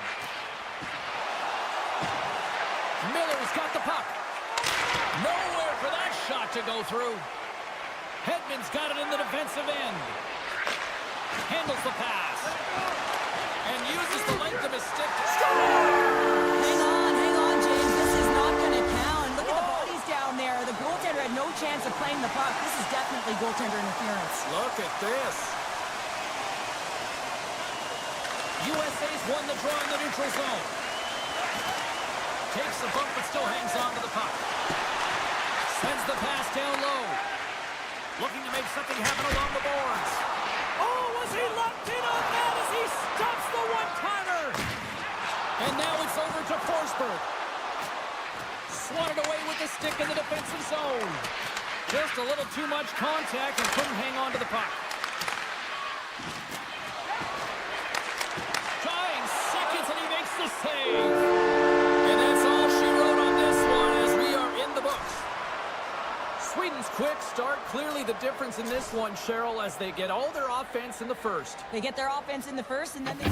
Miller's got the puck. Nowhere for that shot to go through. Hedman's got it in the defensive end. Handles the pass. And uses the length of his stick to score.
Hang on, James. This is not going to count. Look at the bodies down there. The goaltender had no chance of playing the puck. This is definitely goaltender interference.
Look at this. USA's won the draw in the neutral zone. Takes the bump but still hangs on to the puck. Sends the pass down low. Looking to make something happen along the boards. Oh, was he locked in on that as he stops the one-timer? And now it's over to Forsberg. Swatted away with the stick in the defensive zone. Just a little too much contact and couldn't hang on to the puck. Trying seconds and he makes the save. And that's all she wrote on this one as we are in the books. Sweden's quick start, clearly the difference in this one, Cheryl, as they get all their offense in the first.
They get their offense in the first, and then they...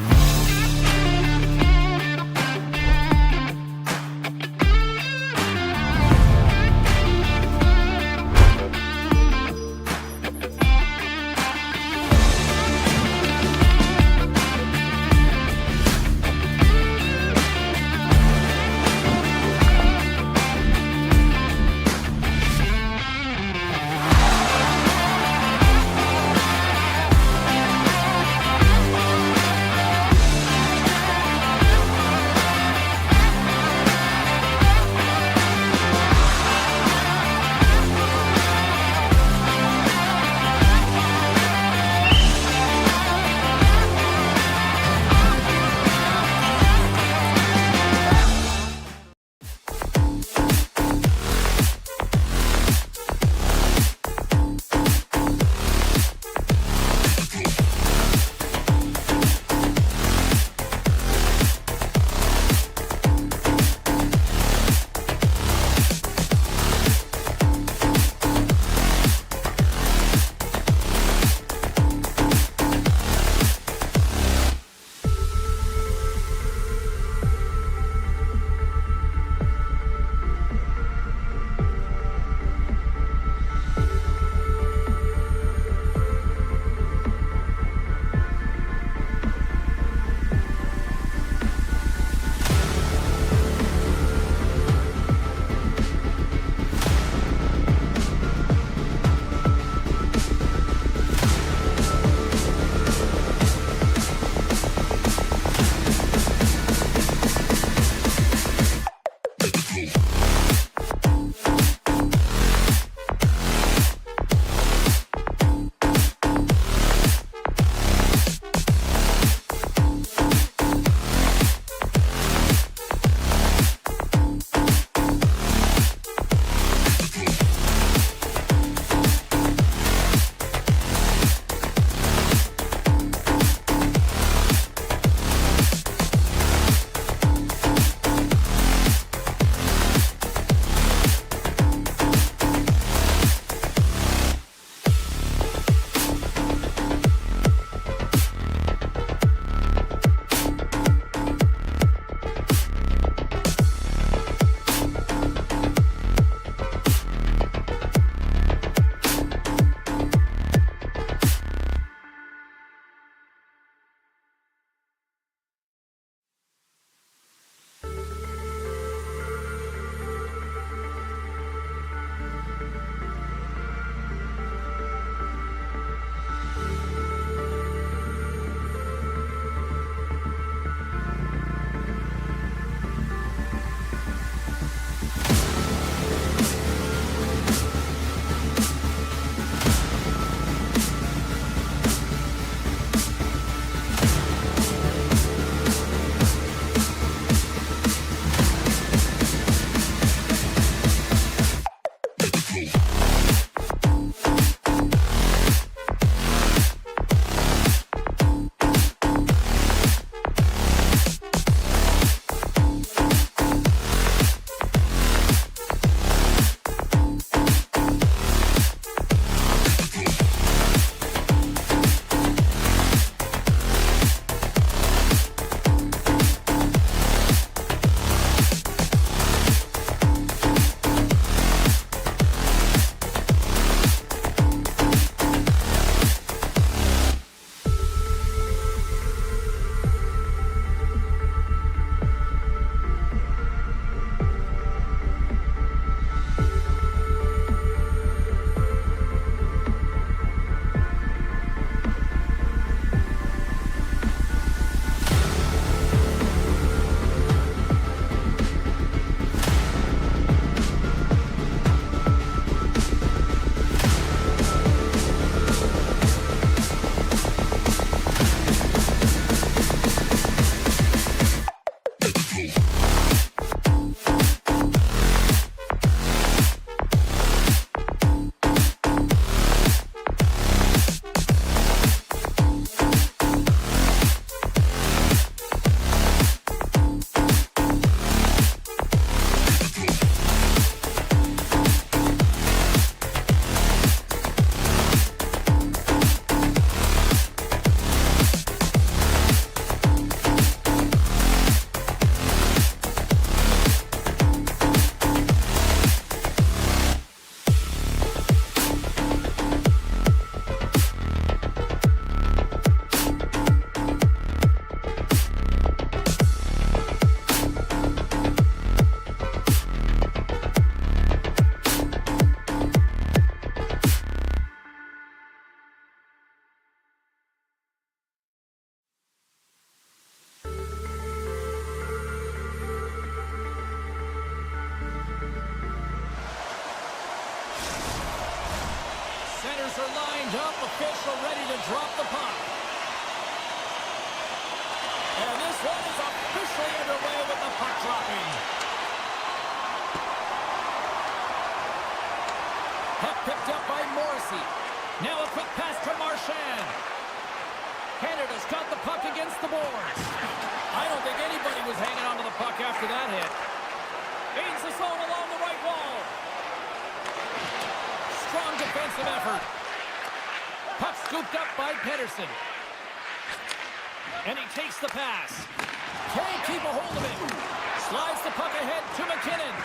are lined up, official ready to drop the puck. And this one is officially underway with the puck dropping. Puck picked up by Morrissey. Now a quick pass to Marchand. Canada's got the puck against the boards. I don't think anybody was hanging onto the puck after that hit. Gains the zone along the right wall. Strong defensive effort. Puck scooped up by Pedersen. And he takes the pass. Can't keep a hold of it. Slides the puck ahead to McKinnon.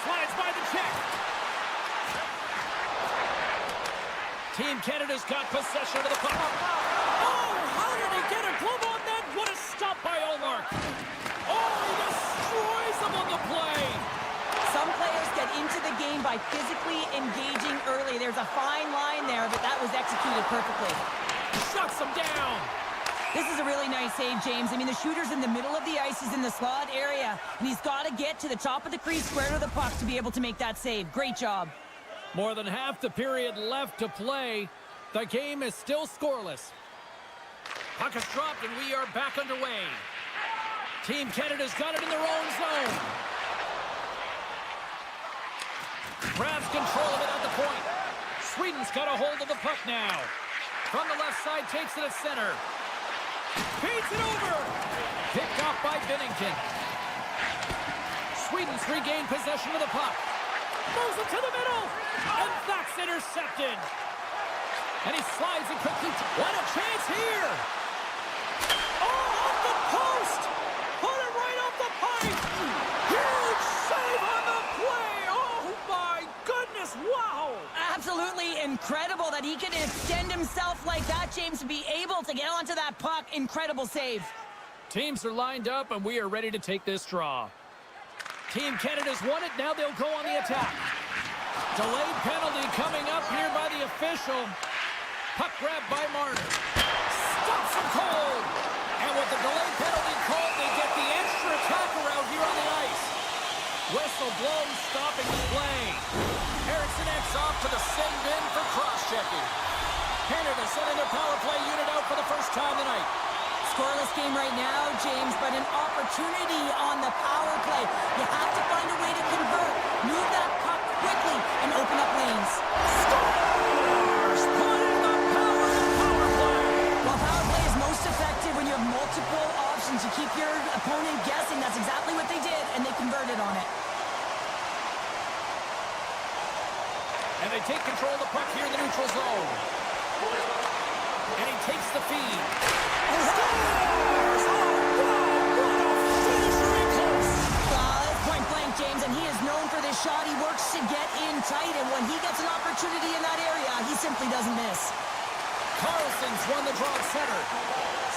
Slides by the check. Team Canada's got possession of the puck. Oh, how did he get a glove on that? What a stop by Ullmark. Oh, he destroys them on the play.
Some players get into the game by physically engaging early. There's a fine line there, but that was executed perfectly.
Shuts him down.
This is a really nice save, James. I mean, the shooter's in the middle of the ice. He's in the slot area, and he's got to get to the top of the crease square to the puck to be able to make that save. Great job.
More than half the period left to play. The game is still scoreless. Puck is dropped, and we are back underway. Team Canada's got it in their own zone. Grabs control of it at the point. Sweden's got a hold of the puck now. From the left side, takes it at center. Feeds it over. Picked off by Binnington. Sweden's regained possession of the puck. Moves it to the middle. And that's intercepted. And he slides it quickly. What a chance here. Oh, off the post. Put it right off the pipe. Huge save on the play. Oh, my goodness. Wow.
Absolutely incredible that he can extend himself like that, James, to be able to get onto that puck. Incredible save.
Teams are lined up, and we are ready to take this draw. Team Canada's won it. Now they'll go on the attack. Delayed penalty coming up here by the official. Puck grab by Marner. Stops him cold. And with the delayed penalty called, they get the extra attacker out here on the ice. Whistle blown, stopping the play. Eriksson X off to the send in for cross-checking. Canada sending their power play unit out for the first time tonight.
Scoreless game right now, James, but an opportunity on the power play. You have to find a way to convert. Move that puck quickly and open up lanes.
Scores! Put in the power play.
Well, power play is most effective when you have multiple options. You keep your opponent guessing. That's exactly what they did, and they converted on it.
And they take control of the puck here in the neutral zone. And he takes the feed. Scores! Oh, wow! What a finisher in close!
It's point blank, James, and he is known for this shot. He works to get in tight, and when he gets an opportunity in that area, he simply doesn't miss.
Carlson's won the draw at center.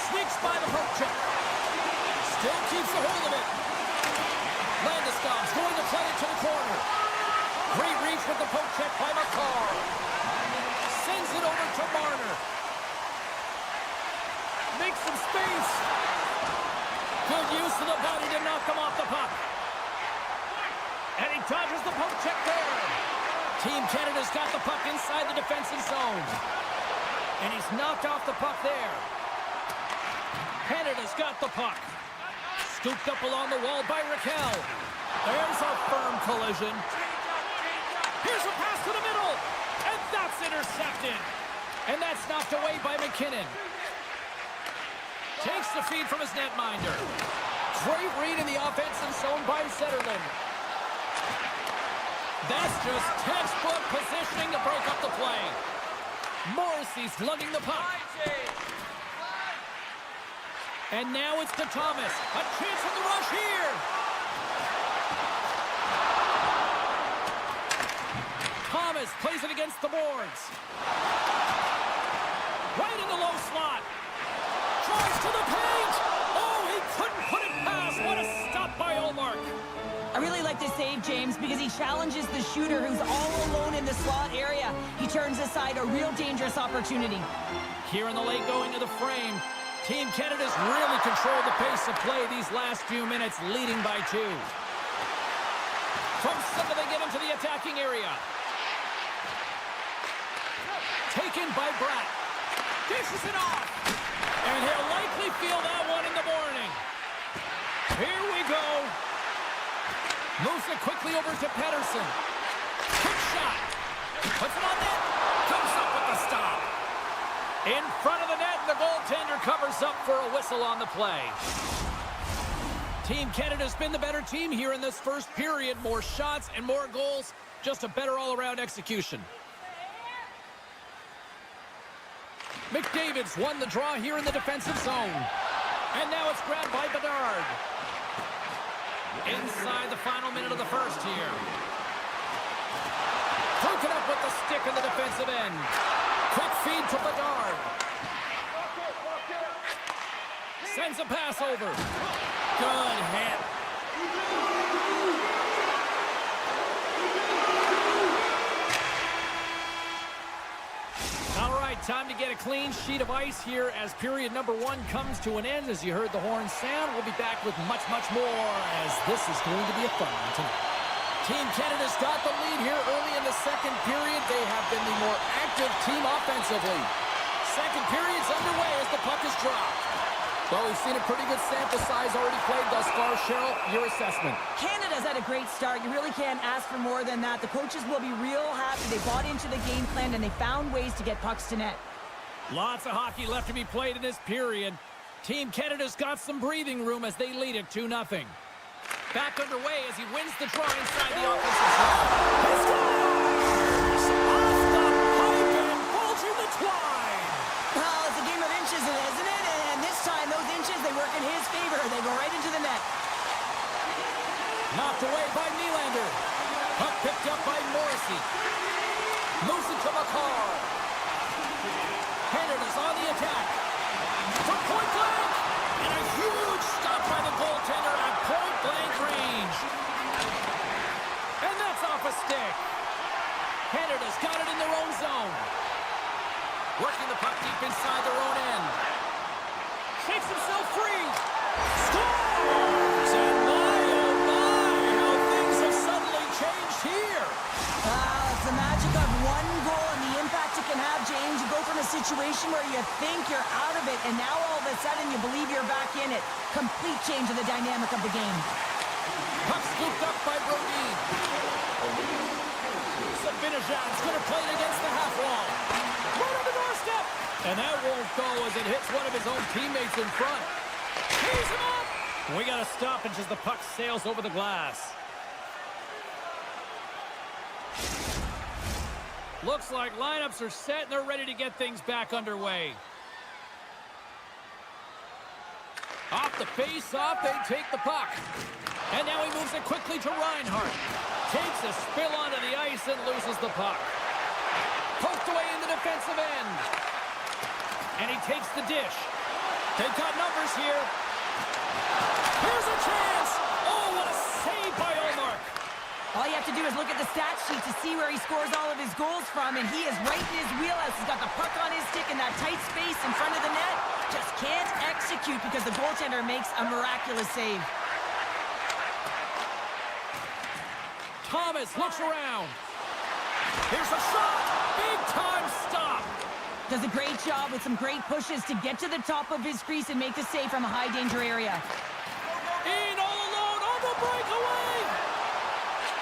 Sneaks by the poke check. Still keeps a hold of it. Landeskog's going to play it to the corner. Great reach with the poke check by McCarr. Sends it over to Marner. Makes some space. Good use of the body to knock them off the puck. And he dodges the poke check there. Team Canada's got the puck inside the defensive zone. And he's knocked off the puck there. Canada's got the puck. Scooped up along the wall by Raquel. There's a firm collision. Here's a pass to the middle. And that's intercepted. And that's knocked away by McKinnon. Takes the feed from his netminder. Great read in the offensive zone by Zetterlund. That's just textbook positioning to break up the play. Morrissey's lugging the puck. And now it's to Thomas. A chance on the rush here. Thomas plays it against the boards. Right in the low slot. Tries to the paint. Oh, he couldn't put it past. What a stop by Ullmark.
I really like this save, James, because he challenges the shooter who's all alone in the slot area. He turns aside a real dangerous opportunity.
Here in the late going to the frame. Team Canada's really controlled the pace of play these last few minutes, leading by 2. From center, they get into the attacking area. Taken by Bratt. Dishes it off. And he'll likely feel that one in the morning. Here we go. Moves it quickly over to Pedersen. Quick shot. Puts it on net. Comes up with the stop. In front of the net, and the goaltender covers up for a whistle on the play. Team Canada's been the better team here in this first period. More shots and more goals. Just a better all-around execution. McDavid's won the draw here in the defensive zone. And now it's grabbed by Bedard. Inside the final minute of the first here. Broken up with the stick in the defensive end. Quick feed to Bedard. Sends a pass over. Good hit. All right, time to get a clean sheet of ice here as period number 1 comes to an end. As you heard the horn sound, we'll be back with much, much more as this is going to be a fun one tonight. Team Canada's got the lead here early in the second period. They have been the more active team offensively. Second period's underway as the puck is dropped. Well, we've seen a pretty good sample size already played thus far. Cheryl, your assessment.
Canada's had a great start. You really can't ask for more than that. The coaches will be real happy. They bought into the game plan, and they found ways to get pucks to net.
Lots of hockey left to be played in this period. Team Canada's got some breathing room as they lead it 2-0. Back underway as he wins the draw inside the offensive zone. He scores! Off the pipe and bulging the twine.
Well, it's a game of inches, isn't it? And this time, those inches, they work in his favor. They go right into the net.
Knocked away by Nylander. Puck picked up by Morrissey. Moves it to McCarr. Canada's on the attack. From point blank. And a huge stop by the goaltender at point blank range. And that's off a stick. Canada's got it in their own zone. Working the puck deep inside their own end. Shakes himself free. Scores! And my, oh my, how things have suddenly changed here.
It's the magic of one goal and the impact it can have, James. You go from a situation where you think you're out of it, and now all of a sudden you believe you're back in it. Complete change of the dynamic of the game.
Puck scooped up by Brodin. Sabinajad's going to play it against the half wall. Right on the doorstep. And that won't go as it hits one of his own teammates in front. Tees him up. We got a stoppage as the puck sails over the glass. Looks like lineups are set and they're ready to get things back underway. Off the face-off, they take the puck. And now he moves it quickly to Reinhart. Takes a spill onto the ice and loses the puck. Poked away in the defensive end. And he takes the dish. They've got numbers here. Here's a chance. Oh, what a save by Ullmark.
All you have to do is look at the stat sheet to see where he scores all of his goals from, and he is right in his wheelhouse. He's got the puck on his stick in that tight space in front of the net. Just can't execute because the goaltender makes a miraculous save.
Thomas looks around. Here's a shot. Big time stop.
Does a great job with some great pushes to get to the top of his crease and make the save from a high danger area.
In all alone on the breakaway.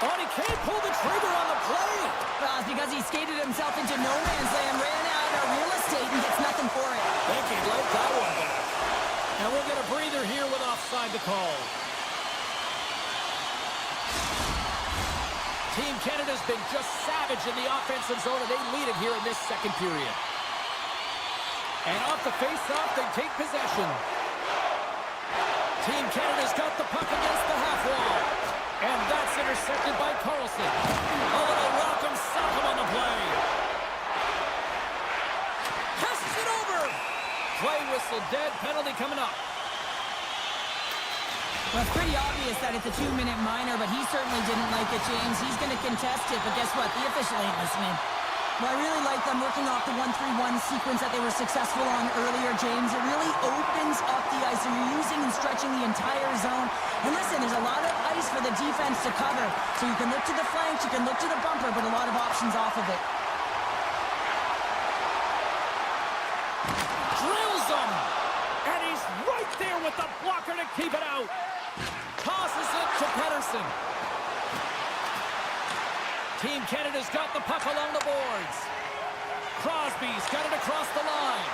Oh, he can't pull the trigger on the play.
Well, it's because he skated himself into no man's land, ran out of real estate, and gets nothing for it.
Think he'd like that one back. And we'll get a breather here with offside to call. Team Canada's been just savage in the offensive zone, and they lead it here in this second period. And off the face-off, they take possession. Team Canada's got the puck against the half wall. And that's intercepted by Carlson. A little rock'em sock'em on the play. Passes it over. Play whistle dead. Penalty coming up.
Well, it's pretty obvious that it's a 2-minute minor, but he certainly didn't like it, James. He's going to contest it, but guess what? The official ain't listening. Well, I really like them working off the 1-3-1 sequence that they were successful on earlier, James. It really opens up the ice, and you're using and stretching the entire zone. And listen, there's a lot of ice for the defense to cover. So you can look to the flanks, you can look to the bumper, but a lot of options off of it.
Canada's got the puck along the boards. Crosby's got it across the line.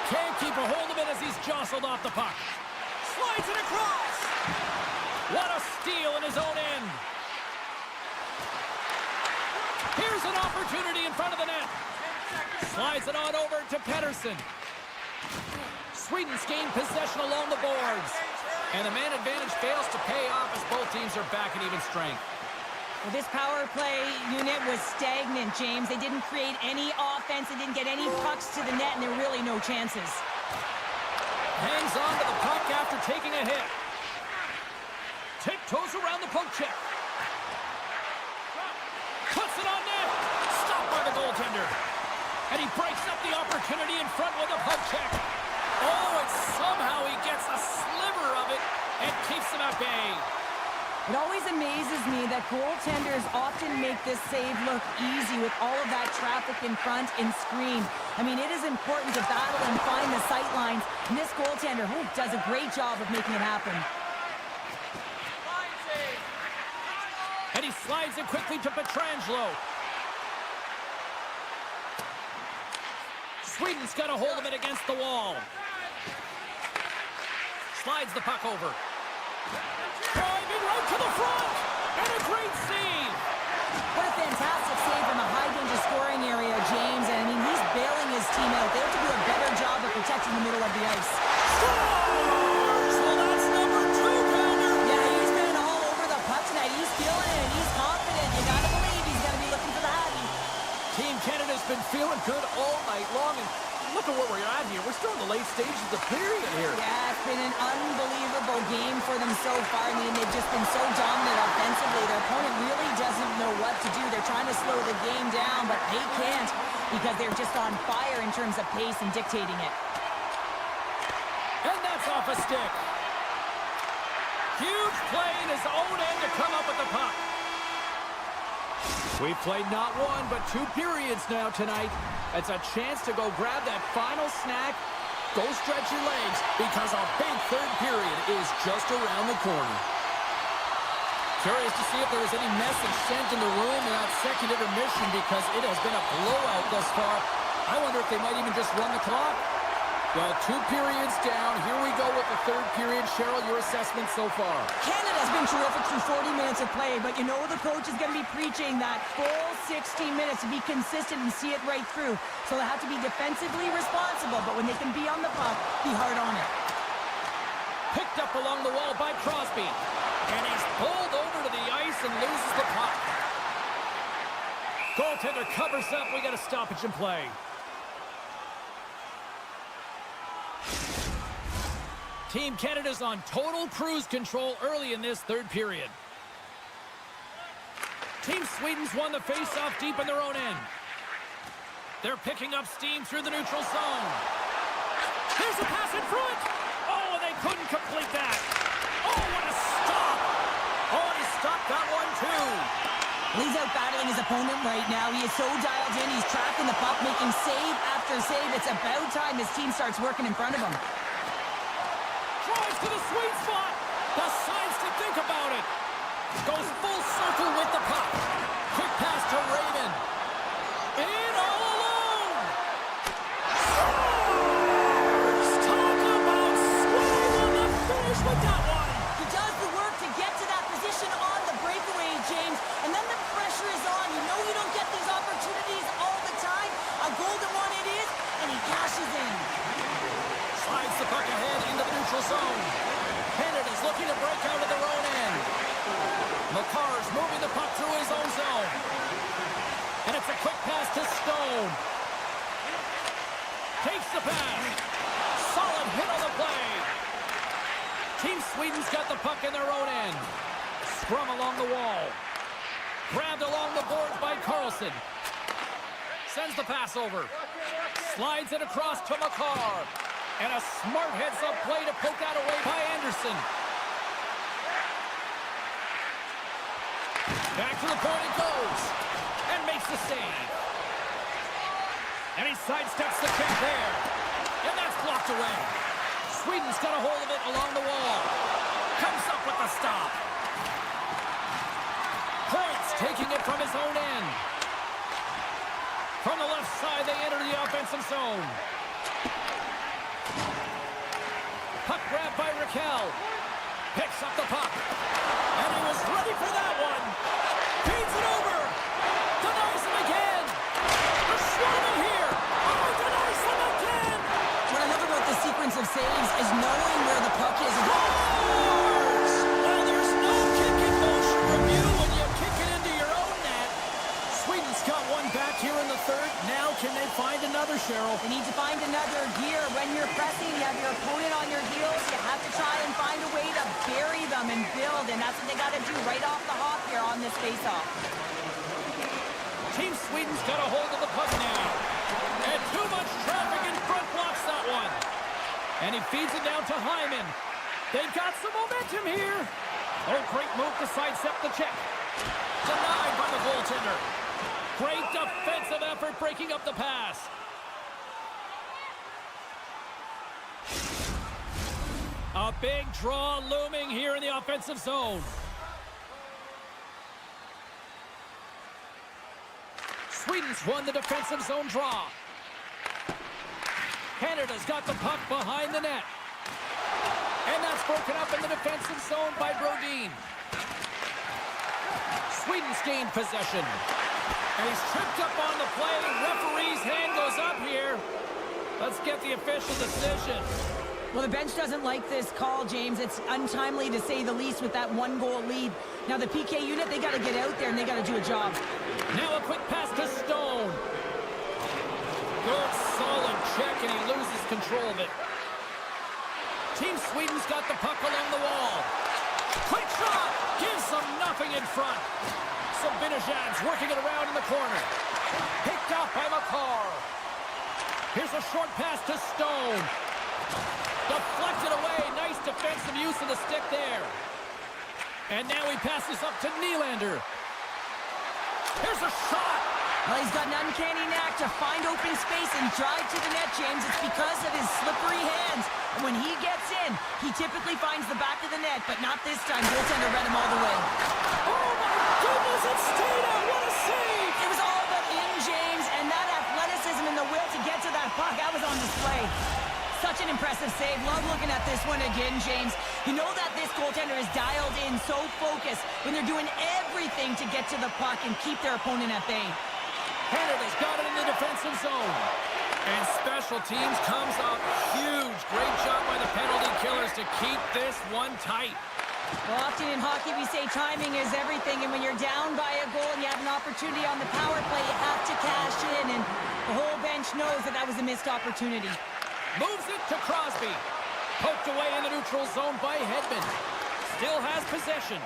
Can't keep a hold of it as he's jostled off the puck. Slides it across. What a steal in his own end. Here's an opportunity in front of the net. Slides it on over to Pettersson. Sweden's gained possession along the boards. And the man advantage fails to pay off as both teams are back at even strength.
Well, this power play unit was stagnant, James. They didn't create any offense. They didn't get any pucks to the net, and there were really no chances.
Hangs on to the puck after taking a hit. Tiptoes around the poke check. Puts it on net. Stopped by the goaltender. And he breaks up the opportunity in front with a poke check. Oh, and somehow he gets a sliver of it and keeps him at bay.
It always amazes me that goaltenders often make this save look easy with all of that traffic in front and screen. I mean, it is important to battle and find the sight lines, and this goaltender does a great job of making it happen.
And he slides it quickly to Pietrangelo. Sweden's got a hold of it against the wall. Slides the puck over. Driving right to the front. And a great save.
What a fantastic save from a high-danger scoring area, James. And, I mean, he's bailing his team out. They have to do a better job of protecting the middle of the ice.
Scores! Well, that's number 2, Pounder.
Yeah, he's been all over the puck tonight. He's feeling it, and he's confident. You gotta believe he's gonna be looking for the Hattie.
Team Canada's been feeling good all night long, and look at where we're at here. We're still in the late stages of the period here.
Yeah, it's been an unbelievable game for them so far. I mean, they've just been so dominant offensively. Their opponent really doesn't know what to do. They're trying to slow the game down, but they can't because they're just on fire in terms of pace and dictating it.
And that's off a stick. Huge play in his own end to come up with the puck. We've played not one, but 2 periods now tonight. It's a chance to go grab that final snack, go stretch your legs, because a big third period is just around the corner. Curious to see if there was any message sent in the room in that second intermission, because it has been a blowout thus far. I wonder if they might even just run the clock. Well, 2 periods down. Here we go with the third period. Cheryl, your assessment so far?
Canada's been terrific through 40 minutes of play, but you know the coach is going to be preaching that full 60 minutes to be consistent and see it right through. So they have to be defensively responsible, but when they can be on the puck, be hard on it.
Picked up along the wall by Crosby. And he's pulled over to the ice and loses the puck. Goaltender covers up. We got a stoppage in play. Team Canada's on total cruise control early in this third period. Team Sweden's won the face-off deep in their own end. They're picking up steam through the neutral zone. Here's a pass in front. Oh, and they couldn't complete that. Oh, what a stop. Oh, and he stopped that one too.
He's out battling his opponent right now. He is so dialed in. He's tracking the puck, making save after save. It's about time his team starts working in front of him.
Drives to the sweet spot. Decides to think about it. Goes full circle with the puck. Quick pass to Raven. In all alone. Scores! Talk about swing on the finish with that one.
He does the work to get to that position on the breakaway, James. And then the pressure is on. You know you don't get these opportunities all the time. A golden one it is, and he cashes in.
Slides the puck ahead into the neutral zone. Canada's looking to break out of their own end. McCarr's moving the puck through his own zone. And it's a quick pass to Stone. Takes the pass. Solid hit on the play. Team Sweden's got the puck in their own end. Scrum along the wall. Grabbed along the boards by Carlson. Sends the pass over. Slides it across to McCarr. And a smart heads-up play to poke that away by Anderson. Back to the point it goes. And makes the save. And he sidesteps the kick there. And that's blocked away. Sweden's got a hold of it along the wall. Comes up with the stop. Points Sweden's taking it from his own end. From the left side, they enter the offensive zone. Puck grab by Raquel. Picks up the puck. And he was ready for that one. Feeds it over. Denies him again. They're swarming here. Oh, denies him again.
What I love about the sequence of saves is knowing where the puck is.
Scores! Well, there's no kicking motion review when you kick it into your own net. Sweden's got one back here in the third. Now can they find another, Cheryl?
They need to find another gear. When you're pressing, you have your opponent on your heels. You have to try and find a way to bury them and build, and that's what they got to do right off the hop here on this faceoff.
Team Sweden's got a hold of the puck now. And too much traffic in front blocks that one. And he feeds it down to Hyman. They've got some momentum here. Oh, great move to sidestep the check. Denied by the goaltender. Great defensive effort breaking up the pass. A big draw looming here in the offensive zone. Sweden's won the defensive zone draw. Canada's got the puck behind the net. And that's broken up in the defensive zone by Brodin. Sweden's gained possession. And he's tripped up on the play. Referee's hand goes up here. Let's get the official decision.
Well, the bench doesn't like this call, James. It's untimely to say the least with that one-goal lead. Now, the PK unit, they got to get out there and they got to do a job.
Now a quick pass to Stone. Good, solid check, and he loses control of it. Team Sweden's got the puck along the wall. Quick shot! Gives them nothing in front. Sabinajad's working it around in the corner. Picked up by McCarr. Here's a short pass to Stone. Deflected away. Nice defensive use of the stick there. And now he passes up to Nylander. Here's a shot.
Well, he's got an uncanny knack to find open space and drive to the net, James. It's because of his slippery hands. And when he gets in, he typically finds the back of the net, but not this time. Goaltender read him all the way.
Oh, my goodness, it stayed out. What a save.
It was all but in, James, and that athleticism and the will to get to that puck, that was on display. Such an impressive save. Love looking at this one again, James. You know that this goaltender is dialed in, so focused when they're doing everything to get to the puck and keep their opponent at bay.
Canada's got it in the defensive zone. And special teams comes up huge. Great job by the penalty killers to keep this one tight.
Well, often in hockey we say timing is everything, and when you're down by a goal and you have an opportunity on the power play, you have to cash in, and the whole bench knows that that was a missed opportunity.
Moves it to Crosby. Poked away in the neutral zone by Hedman. Still has possession.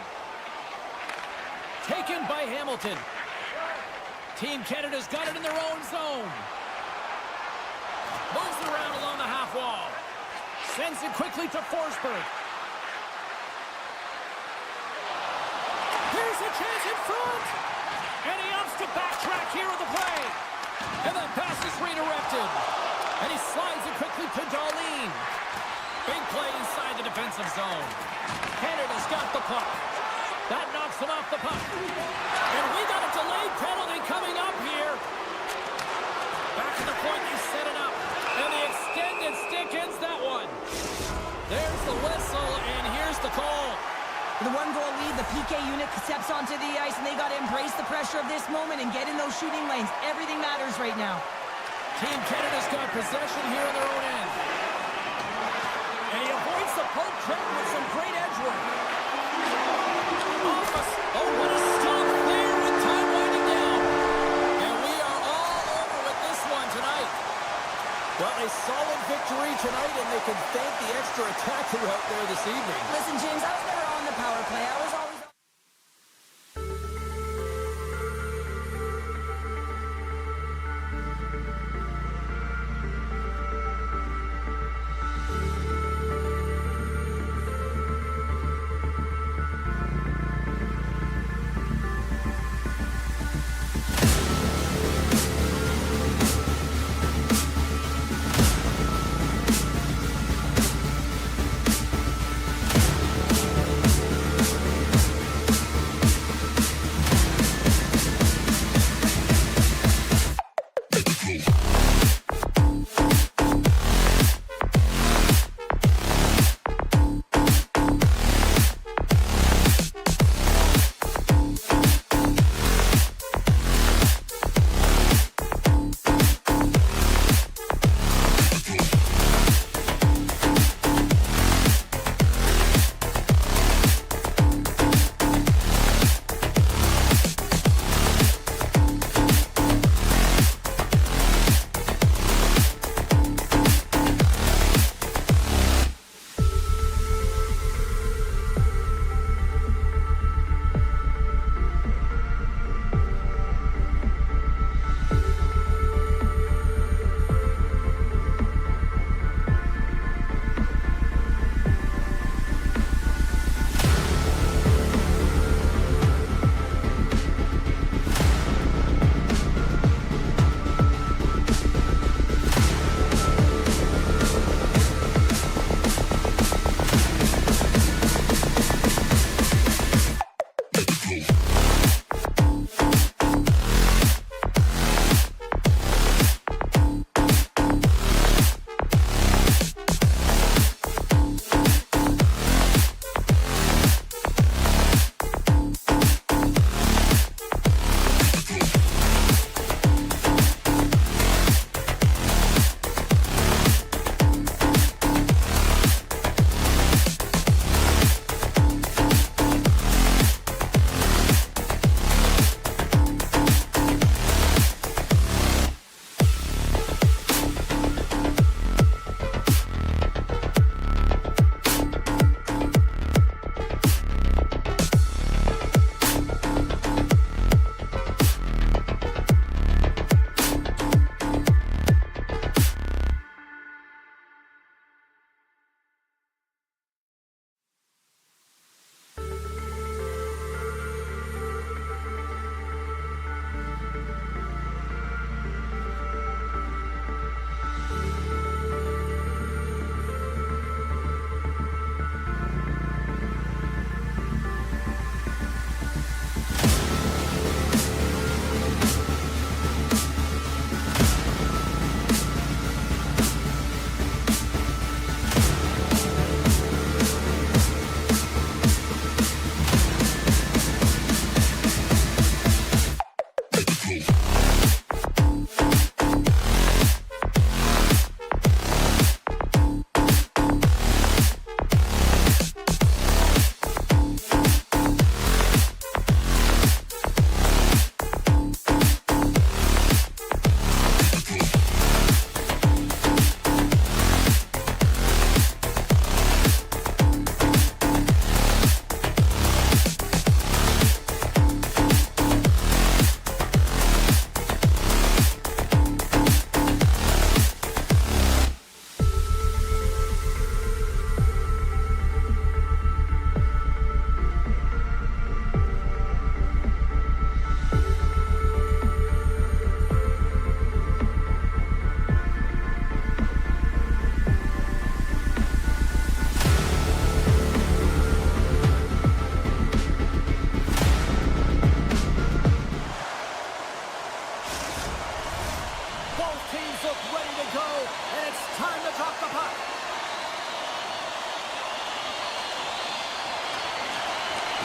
Taken by Hamilton. Team Canada's got it in their own zone. Moves it around along the half wall. Sends it quickly to Forsberg. Here's a chance in front. And he opts to backtrack here on the play. And the pass is redirected. And he slides it quickly to Darlene. Big play inside the defensive zone. Canada's got the puck. That knocks him off the puck. And we got a delayed penalty coming up here. Back to the point, they set it up. And the extended stick ends that one. There's the whistle, and here's the call.
The one-goal lead, the PK unit steps onto the ice, and they got to embrace the pressure of this moment and get in those shooting lanes. Everything matters right now.
Team Canada's got possession here on their own end. And he avoids the poke check with some great edge work. Oh, what a stop there with time winding down. And we are all over with this one tonight. Well, a solid victory tonight, and they can thank the extra attacker out there this evening.
Listen, James, I was never on the power play. I was always...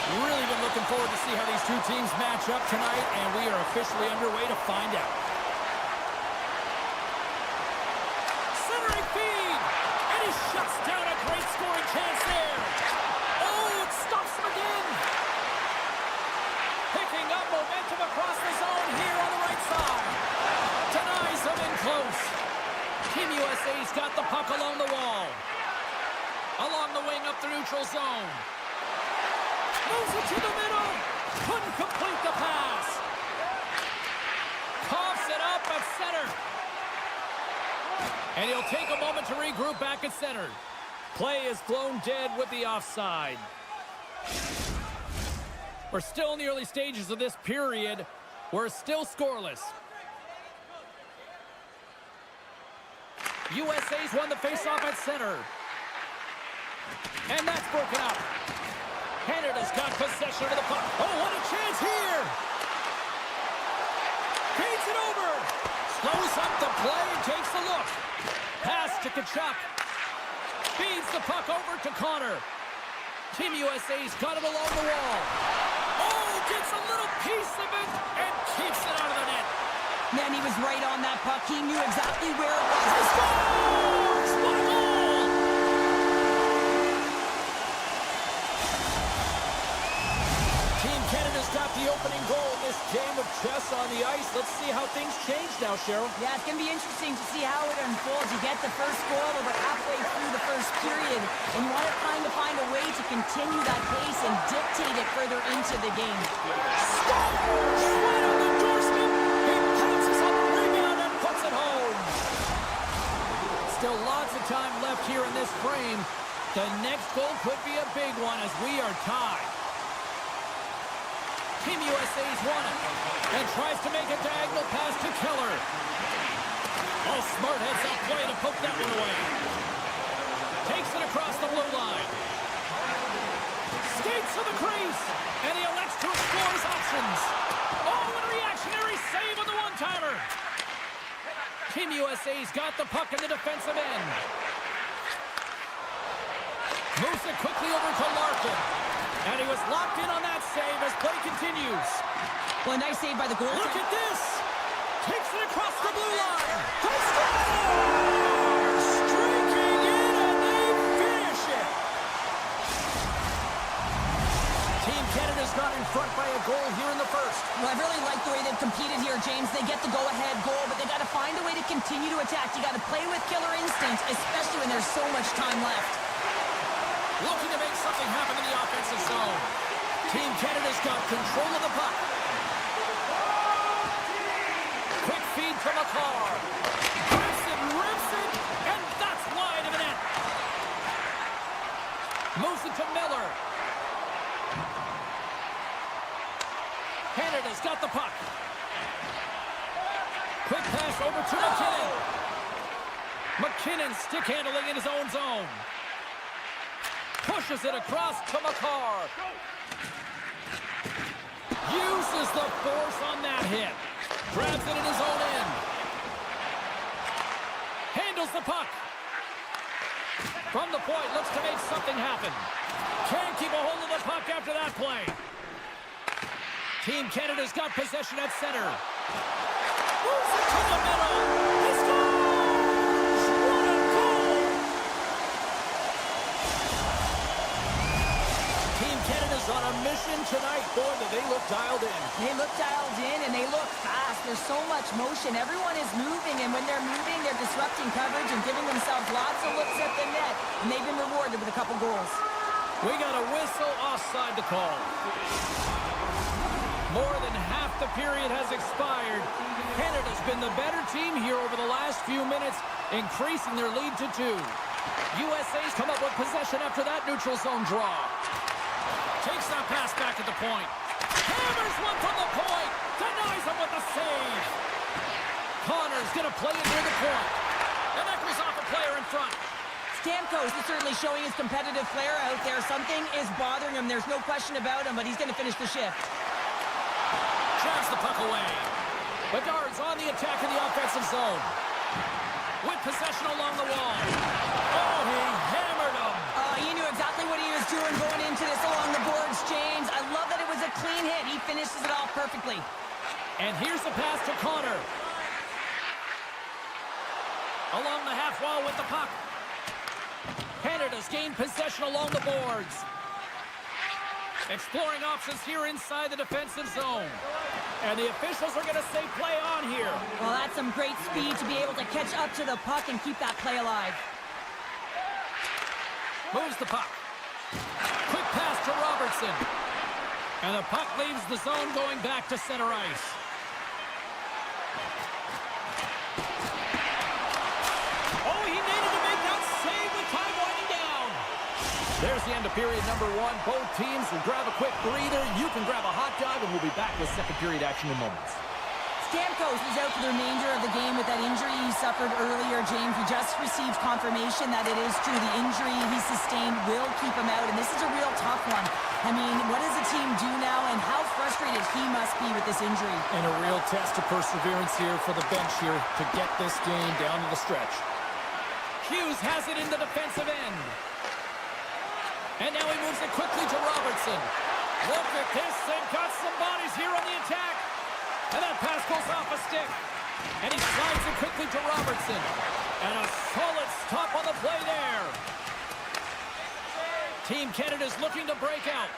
Really been looking forward to see how these two teams match up tonight, and we are officially underway to find out. Centering feed, and he shuts down a great scoring chance there. Oh, it stops him again. Picking up momentum across the zone here on the right side. Denies him in close. Team USA's got the puck along the wall. Along the wing up the neutral zone. Moves it to the middle. Couldn't complete the pass. Coughs it up at center. And he'll take a moment to regroup back at center. Play is blown dead with the offside. We're still in the early stages of this period. We're still scoreless. USA's won the faceoff at center. And that's broken up. Canada's got possession of the puck. Oh, what a chance here! Feeds it over. Slows up the play and takes a look. Pass to Kachuk. Feeds the puck over to Connor. Team USA's got it along the wall. Oh, gets a little piece of it and keeps it out of the net.
Man, he was right on that puck. He knew exactly where it was.
He scores! What a goal! Team Canada's got the opening goal in this game of chess on the ice. Let's see how things change now, Cheryl.
Yeah, it's going to be interesting to see how it unfolds. You get the first goal over halfway through the first period, and you want to find a way to continue that pace and dictate it further into the game.
Scores! Right on the doorstep. He pounces on the rebound and puts it home. Still lots of time left here in this frame. The next goal could be a big one as we are tied. Team USA's won it and tries to make a diagonal pass to Keller. Oh, smart heads up play to poke that one away. Takes it across the blue line. Skates to the crease, and he elects to explore his options. Oh, and a reactionary save on the one-timer. Team USA's got the puck in the defensive end. Moves it quickly over to Larkin. And he was locked in on that save as play continues.
Well, a nice save by the goaltender.
Look at this! Takes it across the blue line. They score! Streaking in and they finish it. Team Canada's got in front by a goal here in the first.
Well, I really like the way they've competed here, James. They get the go-ahead goal, but they got to find a way to continue to attack. You got to play with killer instinct, especially when there's so much time left.
Looking to make something happen in the offensive zone. Team Canada's got control of the puck. Quick feed from McCarr. Rips it, and that's wide of the net. Moves it to Miller. Canada's got the puck. Quick pass over to McKinnon. McKinnon stick handling in his own zone. Pushes it across to McCarr. Uses the force on that hit. Grabs it in his own end. Handles the puck. From the point, looks to make something happen. Can't keep a hold of the puck after that play. Team Canada's got possession at center. Moves it to the middle. He scores! What a goal! Team Canada's on a mission tonight. Boy, do they look dialed in.
They look dialed in, and they look fast. There's so much motion. Everyone is moving, and when they're moving, they're disrupting coverage and giving themselves lots of looks at the net, and they've been rewarded with a couple goals.
We got a whistle offside to call. More than half the period has expired. Canada's been the better team here over the last few minutes, increasing their lead to 2. USA's come up with possession after that neutral zone draw. Takes that pass back at the point. Hammers one from the point. Denies him with the save. Connor's going to play it near the point. And that goes off a player in front.
Stamkos is certainly showing his competitive flair out there. Something is bothering him. There's no question about him, but he's going to finish the shift.
Drives the puck away. Bedard's on the attack in the offensive zone. With possession along the wall. Oh, he hammered him.
He knew exactly what he was doing going into this along the boards, James. I
the puck. Canada's gained possession along the boards. Exploring options here inside the defensive zone. And the officials are going to say play on here.
Well, that's some great speed to be able to catch up to the puck and keep that play alive.
Moves the puck. Quick pass to Robertson. And the puck leaves the zone going back to center ice. Oh, he needed to make that save with time winding down. There's the end of period number 1. Both teams will grab a quick breather. You can grab a hot dog, and we'll be back with second period action in moments.
Stamkos is out for the remainder of the game with that injury he suffered earlier, James. We just received confirmation that it is true. The injury he sustained will keep him out, and this is a real tough one. I mean, what does the team do now, and how frustrated he must be with this injury?
And a real test of perseverance here for the bench here to get this game down to the stretch. Hughes has it in the defensive end. And now he moves it quickly to Robertson. Look at this. They've got some bodies here on the attack. And that pass goes off a stick. And he slides it quickly to Robertson. And a solid stop on the play there. Team Canada's looking to break out.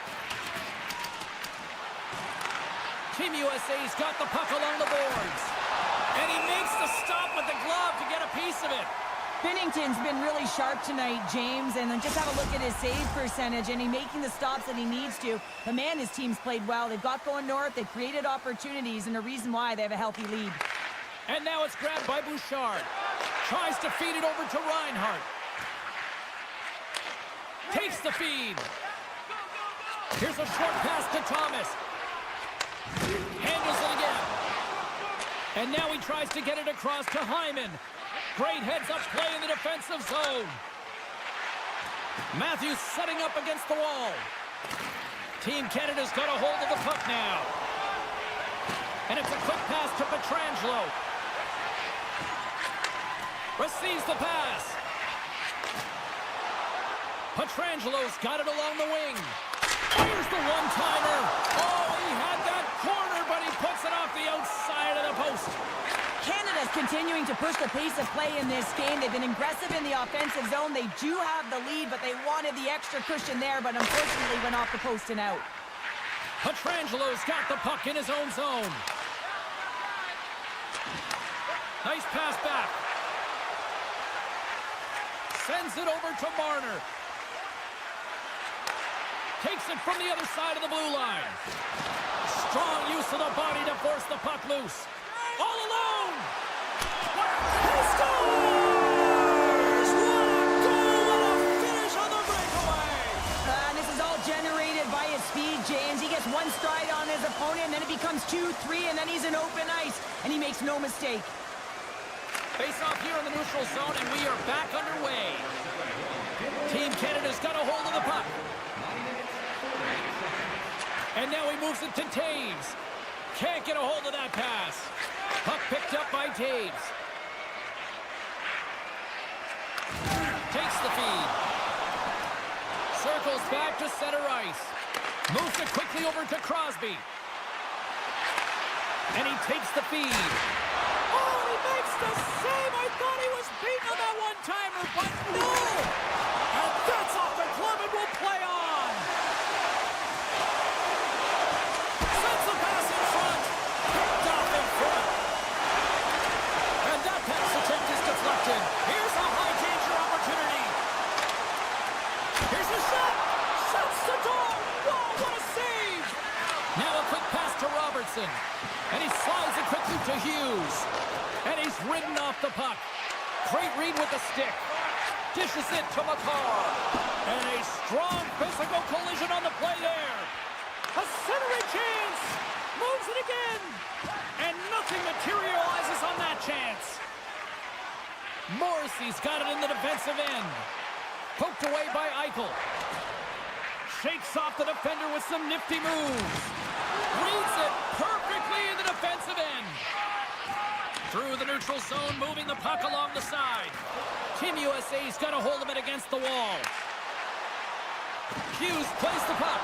Team USA's got the puck along the boards. And he makes the stop with the glove to get a piece of it.
Binnington's been really sharp tonight, James, and then just have a look at his save percentage, and he's making the stops that he needs to. But man, his team's played well. They've got going north, they've created opportunities, and the reason why they have a healthy lead.
And now it's grabbed by Bouchard. Tries to feed it over to Reinhart. Takes the feed. Here's a short pass to Thomas. Handles it again. And now he tries to get it across to Hyman. Great heads-up play in the defensive zone. Matthews setting up against the wall. Team Canada's got a hold of the puck now. And it's a quick pass to Pietrangelo. Receives the pass. Pietrangelo's got it along the wing. Here's the one-timer. Oh, he had that corner, but he puts it off the outside of the post.
Canada's continuing to push the pace of play in this game. They've been aggressive in the offensive zone. They do have the lead, but they wanted the extra cushion there, but unfortunately went off the post and out.
Pietrangelo's got the puck in his own zone. Nice pass back. Sends it over to Marner. Takes it from the other side of the blue line. Strong use of the body to force the puck loose. All alone! He scores! What a goal! What a finish on the breakaway!
And this is all generated by his speed, James. He gets one stride on his opponent, and then it becomes 2-3, and then he's in open ice, and he makes no mistake.
Face off here in the neutral zone, and we are back underway. Team Canada's got a hold of the puck. And now he moves it to Taves. Can't get a hold of that pass. Puck picked up by Taves. Takes the feed. Circles back to center ice. Moves it quickly over to Crosby. And he takes the feed. Oh, he makes the save. I thought he was beaten on that one-timer, but no! And that's off the glove and will play on. Sends the pass in front. Picked off in front. And that pass attempt is deflected. Here's a high-danger opportunity. Here's a shot. Shuts the door. Whoa, what a save. Now a quick pass to Robertson. And he slides it quickly to Hughes. And he's ridden off the puck. Great read with the stick. Dishes it to Makar. And a strong physical collision on the play there. A centering chance. Moves it again. And nothing materializes on that chance. Morrissey's got it in the defensive end. Poked away by Eichel. Shakes off the defender with some nifty moves. Reads it perfectly in the defensive end. Through the neutral zone, moving the puck along the side. Team USA's got a hold of it against the wall. Hughes plays the puck.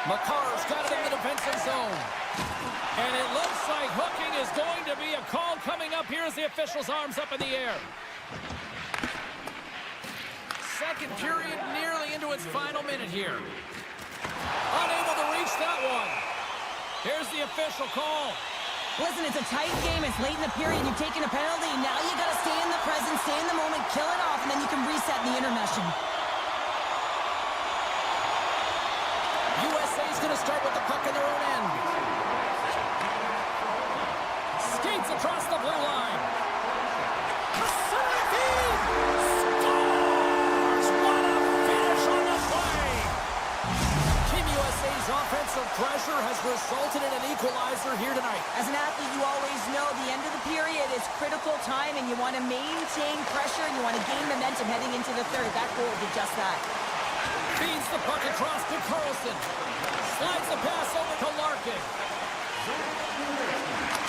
Makar's got it in the defensive zone. And it looks like hooking is going to be a call coming up here as the official's arms up in the air. Second period nearly into its final minute here. Unable to reach that one. Here's the official call.
Listen, it's a tight game. It's late in the period. You've taken a penalty. Now you got to stay in the present, stay in the moment, kill it off, and then you can reset in the intermission.
USA's going to start with the puck in their own end. Skates across the blue line. Scores! What a finish on the play! Team USA's offensive pressure has resulted in an equalizer here tonight.
As an athlete, you always know the end of the period is critical time, and you want to maintain pressure, and you want to gain momentum heading into the third. That goal did just that.
Feeds the puck across to Carlson. Slides the pass over to Larkin.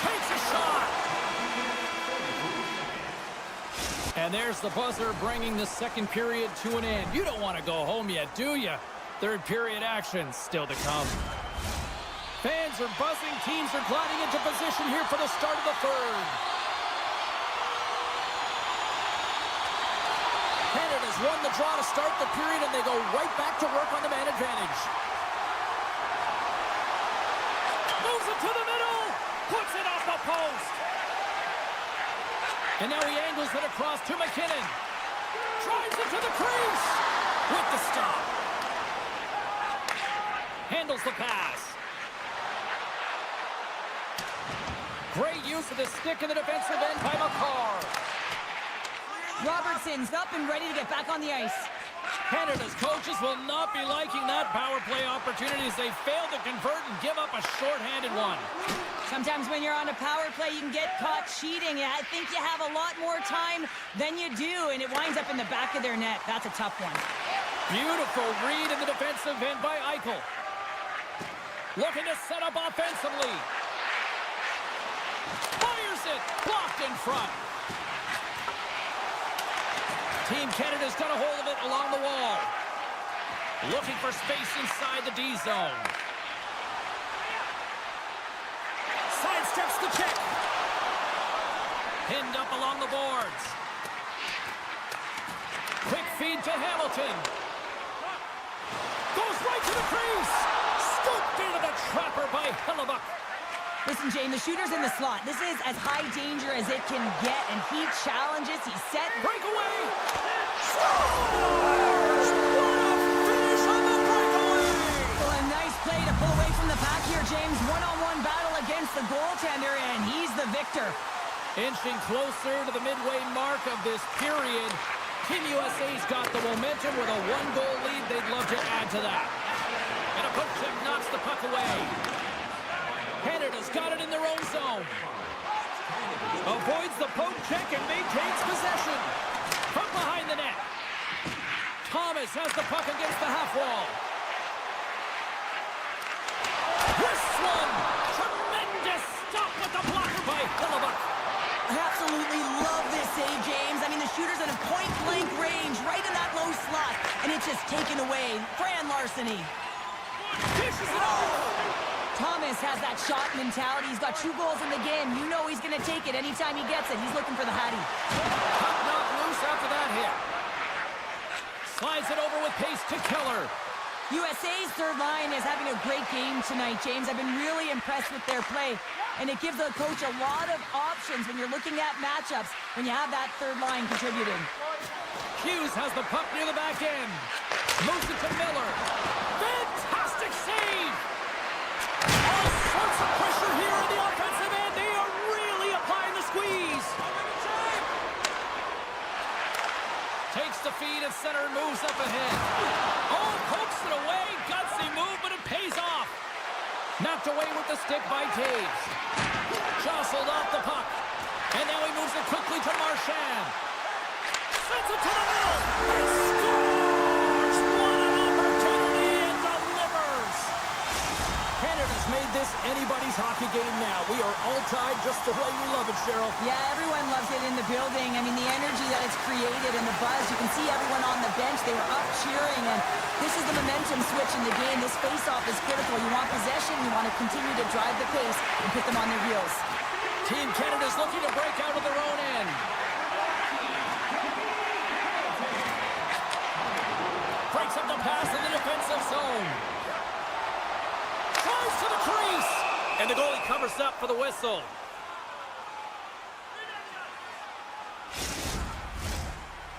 Takes a shot. And there's the buzzer bringing the second period to an end. You don't want to go home yet, do you? Third period action still to come. Fans are buzzing. Teams are gliding into position here for the start of the third. Canada's won the draw to start the period, and they go right back to work on the man advantage. Moves it to the middle. Puts it off the post. And now he angles it across to McKinnon. Drives it to the crease. With the stop. Handles the pass. Great use of the stick in the defensive end by McCarr.
Robertson's up and ready to get back on the ice.
Canada's coaches will not be liking that power play opportunity as they fail to convert and give up a shorthanded one.
Sometimes when you're on a power play, you can get caught cheating. I think you have a lot more time than you do, and it winds up in the back of their net. That's a tough one.
Beautiful read in the defensive end by Eichel. Looking to set up offensively. Fires it. Blocked in front. Team Canada's got a hold of it along the wall. Looking for space inside the D zone. Sidesteps the check. Pinned up along the boards. Quick feed to Hamilton. Goes right to the crease. Scooped into the trapper by Hellebuyck.
Listen, Jane, the shooter's in the slot. This is as high danger as it can get, and he challenges, he's set.
Breakaway! Scores! What a finish on the breakaway!
Well, a nice play to pull away from the pack here, James. One-on-one battle against the goaltender, and he's the victor.
Inching closer to the midway mark of this period. Team USA's got the momentum with a one-goal lead. They'd love to add to that. And a poke check knocks the puck away. Canada's got it in their own zone. Avoids the poke check and maintains possession. From behind the net. Thomas has the puck against the half wall. Wrist one. Tremendous stop with the blocker by Hellebuyck.
I absolutely love this save, James. I mean, the shooter's at a point-blank range, right in that low slot, and it's just taken away. Fran larceny.
Dishes it off.
Thomas has that shot mentality. He's got 2 goals in the game. You know he's going to take it anytime he gets it. He's looking for the Hattie.
Puck knocked loose after that hit. Slides it over with pace to Keller.
USA's third line is having a great game tonight, James. I've been really impressed with their play, and it gives the coach a lot of options when you're looking at matchups when you have that third line contributing.
Hughes has the puck near the back end. Moves it to Miller. Fantastic save! All sorts of pressure here in the offensive end. They are really applying the squeeze. Takes the feed at center and moves up ahead. Oh, pokes it away. Gutsy move, but it pays off. Knocked away with the stick by Taves. Jostled off the puck. And now he moves it quickly to Marchand. Sends it to the middle. And scores! What an opportunity and delivers. Canada's made this anybody's hockey game now. We are all tied just the way we love it, Cheryl.
Yeah, everyone loves it in the building. I mean, the energy that it's created and the buzz. You can see everyone on the bench. They were up cheering, and this is the momentum switch in the game. This face-off is critical. You want possession, you want to continue to drive the pace and put them on their heels.
Team Canada's looking to break out of their own end. Breaks up the pass in the defensive zone. Tries to the crease. And the goalie covers up for the whistle.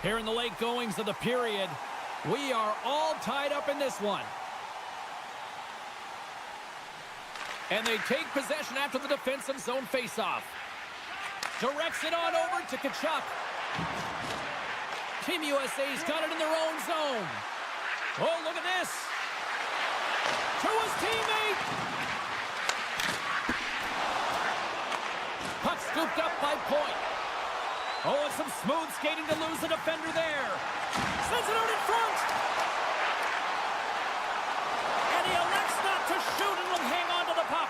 Here in the late goings of the period, we are all tied up in this one. And they take possession after the defensive zone faceoff. Directs it on over to Kachuk. Team USA's got it in their own zone. Oh, look at this. To his teammate. Puck scooped up by Point. Oh, and some smooth skating to lose the defender there. Sends it out in front. And he elects not to shoot and will hang on to the puck.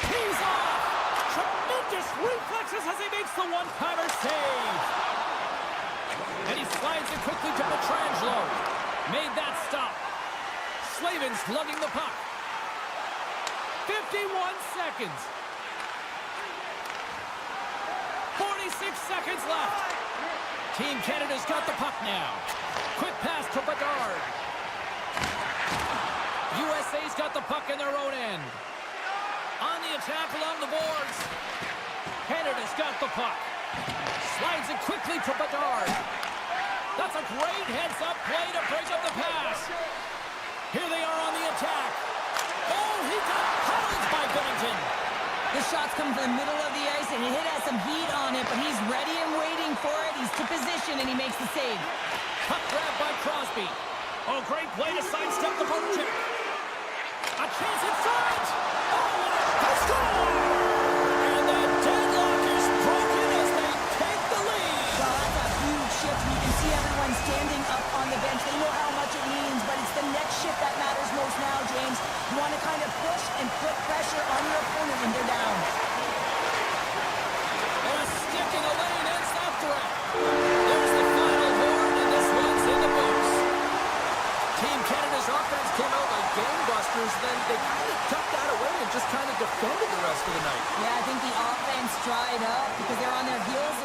He's off. Tremendous reflexes as he makes the one-timer save. And he slides it quickly to Pietrangelo. Made that stop. Slavin's lugging the puck. 51 seconds. 46 seconds left. Team Canada's got the puck now. Quick pass to Bedard. USA's got the puck in their own end. On the attack along the boards. Canada's got the puck. Slides it quickly to Bedard. That's a great heads-up play to break up the pass. Here they are on the attack. Oh, he got pounded by Bennington.
The shot's coming from the middle of the ice, and it has some heat on it, but he's ready and waiting for it. He's to position, and he makes the save.
Puck grab by Crosby. Oh, great play to sidestep the poke check. A chance in front. Oh, they score! And the deadlock is broken as they take the lead.
Well, that's a huge shift. You can see everyone standing up on the bench. They know how much it means, but it's the next shift that matters most now, James. You want to kind of push and put pressure on your opponent when they're down.
And a stick in the lane ends that threat. There's the final horn, and this one's in the books. Team Canada's offense came out like gangbusters, then they kind of tucked that away and just kind of defended the rest of the night.
Yeah, I think the offense dried up because they're on their heels.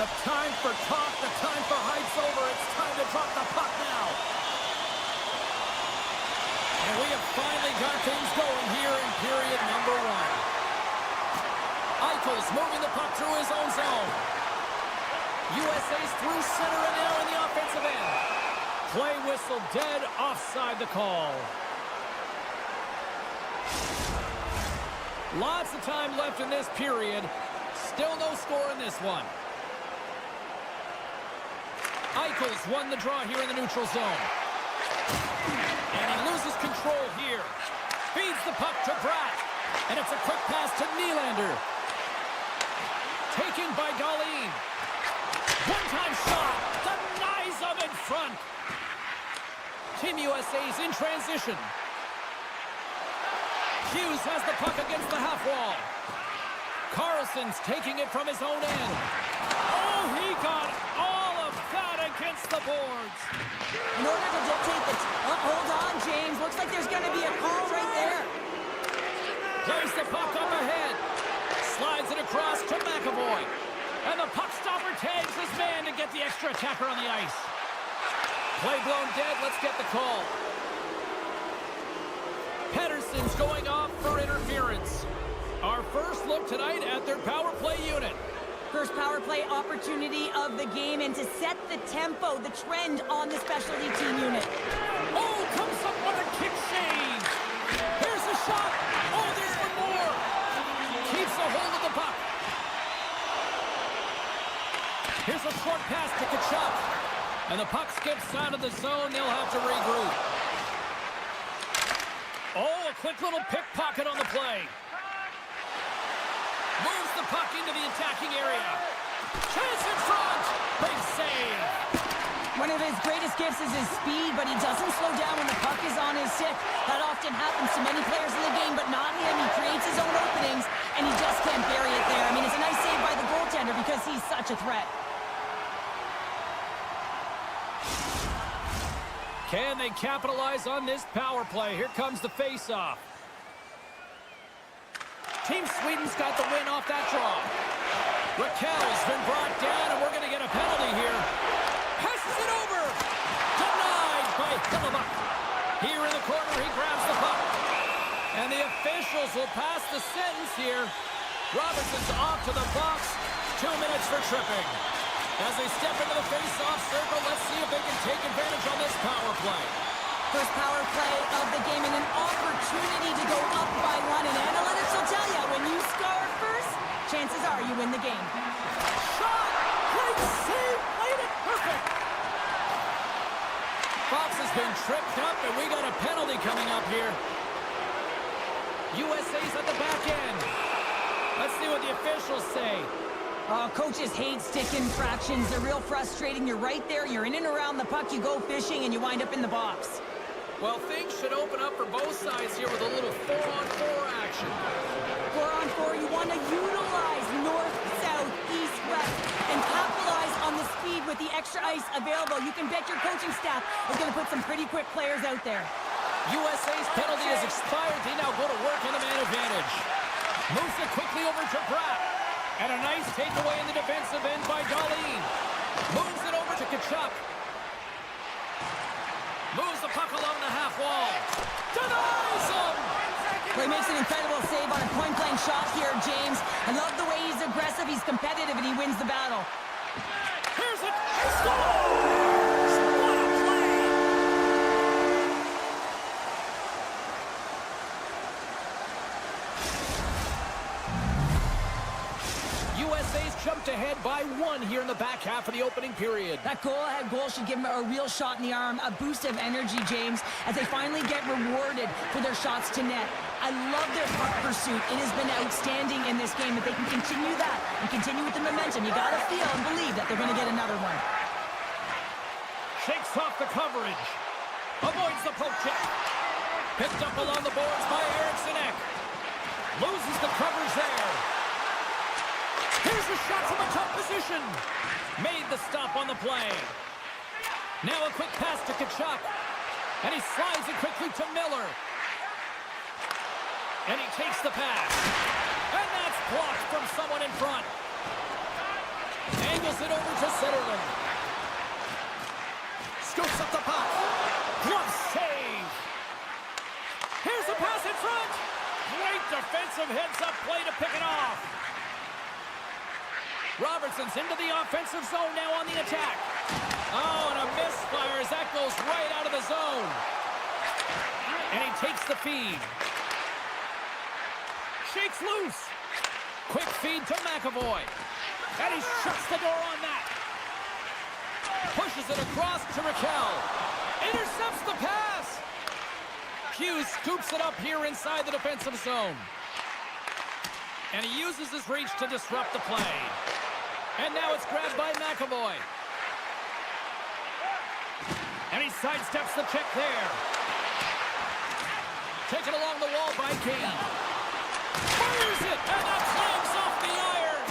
The time for talk, the time for hype's over. It's time to drop the puck now. And we have finally got things going here in period number one. Eichel's moving the puck through his own zone. USA's through center and now in the offensive end. Play whistle dead, offside the call. Lots of time left in this period. Still no score in this one. Eichel's won the draw here in the neutral zone. And he loses control here. Feeds the puck to Bratt. And it's a quick pass to Nylander. Taken by Galeen. One-time shot. Denies him in front. Team USA's in transition. Hughes has the puck against the half wall. Carlson's taking it from his own end. Oh, he got all of that against the boards.
In order to dictate the... hold on, James. Looks like there's going to be a call right there.
Plays the puck up ahead. Slides it across to McAvoy. And the puck stopper tags his man to get the extra attacker on the ice. Play blown dead. Let's get the call. Pettersson's going off for interference. Our first look tonight at their power play unit.
First power play opportunity of the game, and to set the tempo, the trend on the specialty team unit.
Oh, comes up with a kick save. Here's the shot. Oh, there's one more. Keeps a hold of the puck. Here's a short pass to Kachuk. And the puck skips out of the zone. They'll have to regroup. Oh, a quick little pickpocket on the play. Moves the puck into the attacking area. Chance in front. Big save.
One of his greatest gifts is his speed, but he doesn't slow down when the puck is on his stick. That often happens to many players in the game, but not him. He creates his own openings, and he just can't bury it there. I mean, it's a nice save by the goaltender because he's such a threat.
Can they capitalize on this power play? Here comes the face-off. Team Sweden's got the win off that draw. Raquel's been brought down, and we're going to get a penalty here. Passes it over. Denied by Hillebuck. Here in the corner, he grabs the puck. And the officials will pass the sentence here. Robertson's off to the box. 2 minutes for tripping. As they step into the face-off circle, let's see if they can take advantage on this power play.
First power play of the game and an opportunity to go up by one. And analytics will tell you, when you score first, chances are you win the game.
Shot! Great save! Played it perfect! Fox has been tripped up, and we got a penalty coming up here. USA's at the back end. Let's see what the officials say.
Oh, coaches hate stick infractions. They're real frustrating. You're right there. You're in and around the puck. You go fishing, and you wind up in the box.
Well, things should open up for both sides here with a little 4-on-4 action.
4-on-4, you want to utilize north, south, east, west, and capitalize on the speed with the extra ice available. You can bet your coaching staff is going to put some pretty quick players out there.
USA's penalty has expired. They now go to work on the man advantage. Moves it quickly over to Pratt. And a nice takeaway in the defensive end by Darlene. Moves it over to Kachuk. Moves the puck along the half wall. Denies him!
Well, he makes an incredible save on a point-blank shot here, James. I love the way he's aggressive, he's competitive, and he wins the battle.
Here's it! He scores! What a play! USA's jumped ahead by 1 here in the back half of the opening period.
That goal should give him a real shot in the arm, a boost of energy, James, as they finally get rewarded for their shots to net. I love their puck pursuit. It has been outstanding in this game. If they can continue that and continue with the momentum, you got to feel and believe that they're going to get another one.
Shakes off the coverage. Avoids the poke check. Picked up along the boards by Eriksson. Loses the coverage there. Here's a shot from a tough position. Made the stop on the play. Now a quick pass to Kachuk. And he slides it quickly to Miller. And he takes the pass. And that's blocked from someone in front. Angles it over to Sutherland. Scoops up the puck. Glove save. Here's a pass in front. Great defensive heads-up play to pick it off. Robertson's into the offensive zone now on the attack. Oh, and a misfire as that goes right out of the zone. And he takes the feed. Shakes loose. Quick feed to McAvoy. And he shuts the door on that. Pushes it across to Raquel. Intercepts the pass. Hughes scoops it up here inside the defensive zone. And he uses his reach to disrupt the play. And now it's grabbed by McAvoy. And he sidesteps the check there. Taken along the wall by Kane. Fires it, and that clanks off the iron.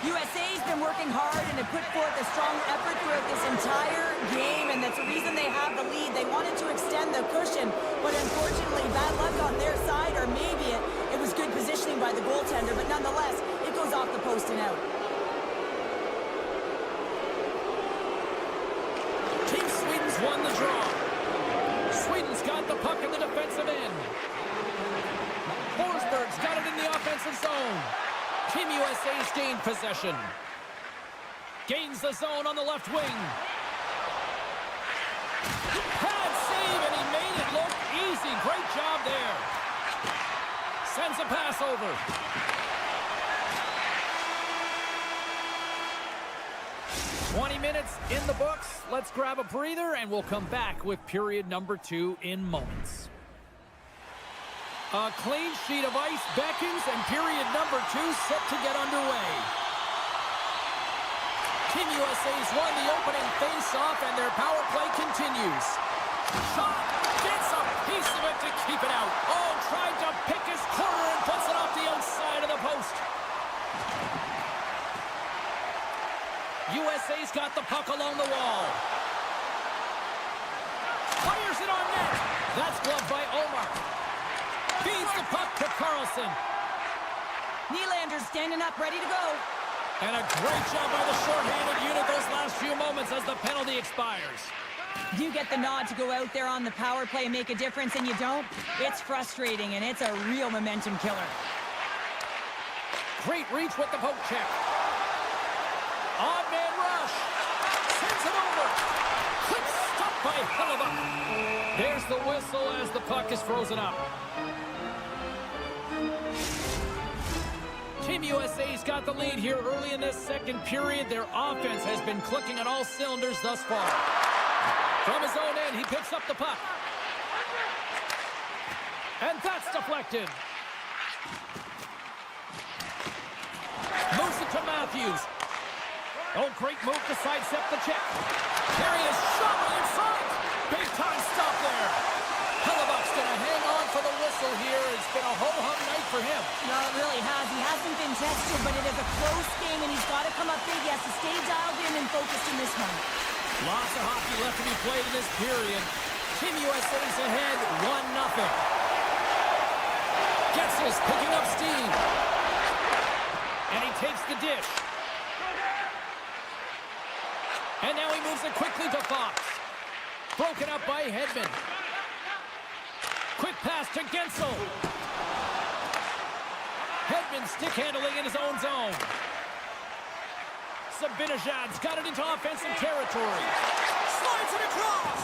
USA's been working hard and have put forth a strong effort throughout this entire game, and that's the reason they have the lead. They wanted to extend the cushion, but unfortunately, bad luck on their side, or maybe it was good positioning by the goaltender, but nonetheless, it goes off the post and out.
Team Sweden's won the draw. Sweden's got the puck in the defensive end. Forsberg's got it in the offensive zone. Team USA's gained possession. Gains the zone on the left wing. Pad save, and he made it look easy. Great job there. Sends a pass over. "20 minutes in the books. Let's grab a breather, and we'll come back with period number 2 in moments. A clean sheet of ice beckons, and period number 2 set to get underway. Team USA's won the opening face-off, and their power play continues. Shot, gets a piece of it to keep it out. Oh, tried to pick his corner and puts it off the outside of the post. USA's got the puck along the wall. Fires it on net. That's gloved by Omar. Feeds the puck to Carlson.
Nylander's standing up, ready to go.
And a great job by the shorthanded unit those last few moments as the penalty expires.
You get the nod to go out there on the power play and make a difference, and you don't. It's frustrating, and it's a real momentum killer.
Great reach with the poke check. On man rush. Sends it over. Quick stop by Hellebuck. There's the whistle as the puck is frozen up. Team USA's got the lead here early in this second period. Their offense has been clicking on all cylinders thus far. From his own end, he picks up the puck. And that's deflected. Moves it it to Matthews. Oh, great move to sidestep the check. There he is, shot in front. Big time stop there. Hellebuck's going to hang on for the whistle here. It's been a ho-hum night for him.
No, it really has. He hasn't been tested, but it is a close game, and he's got to come up big. He has to stay dialed in and focused in this one.
Lots of hockey left to be played in this period. Team USA's ahead, 1-0. Getzel's picking up steam. And he takes the dish. And now he moves it quickly to Fox. Broken up by Hedman. Quick pass to Guentzel. Hedman stick handling in his own zone. Sabinajad's got it into offensive territory. Slides it across.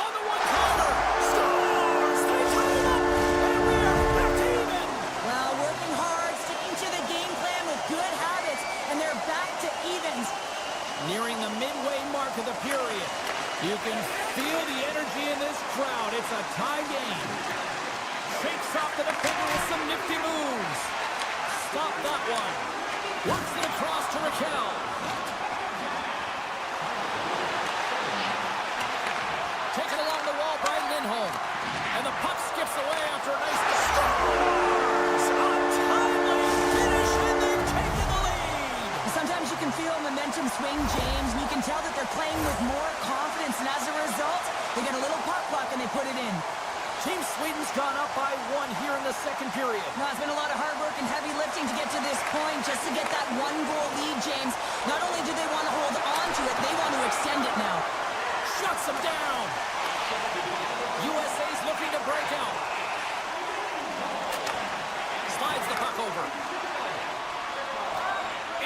On the one-timer. Scores! They tie it up. And we are back to even.
Well, working hard, sticking to the game plan with good habits, and they're back to evens.
Nearing the midway mark of the period. You can feel the energy in this crowd. It's a tie game. Shakes off the defender with some nifty moves. Stop that one. Works it across to Raquel. Taken along the wall by Lindholm. And the puck skips away after a nice scores! A timely finish, and they've taken the lead.
Sometimes you can feel momentum swing, James, and you can tell that they're playing with more confidence, and as a result, they get a little puck luck and they put it in.
Team Sweden's gone up by 1 here in the second period.
No, it's been a lot of hard work and heavy lifting to get to this point, just to get that 1-goal lead, James. Not only do they want to hold on to it, they want to extend it now.
Shuts them down. USA's looking to break out. Slides the puck over.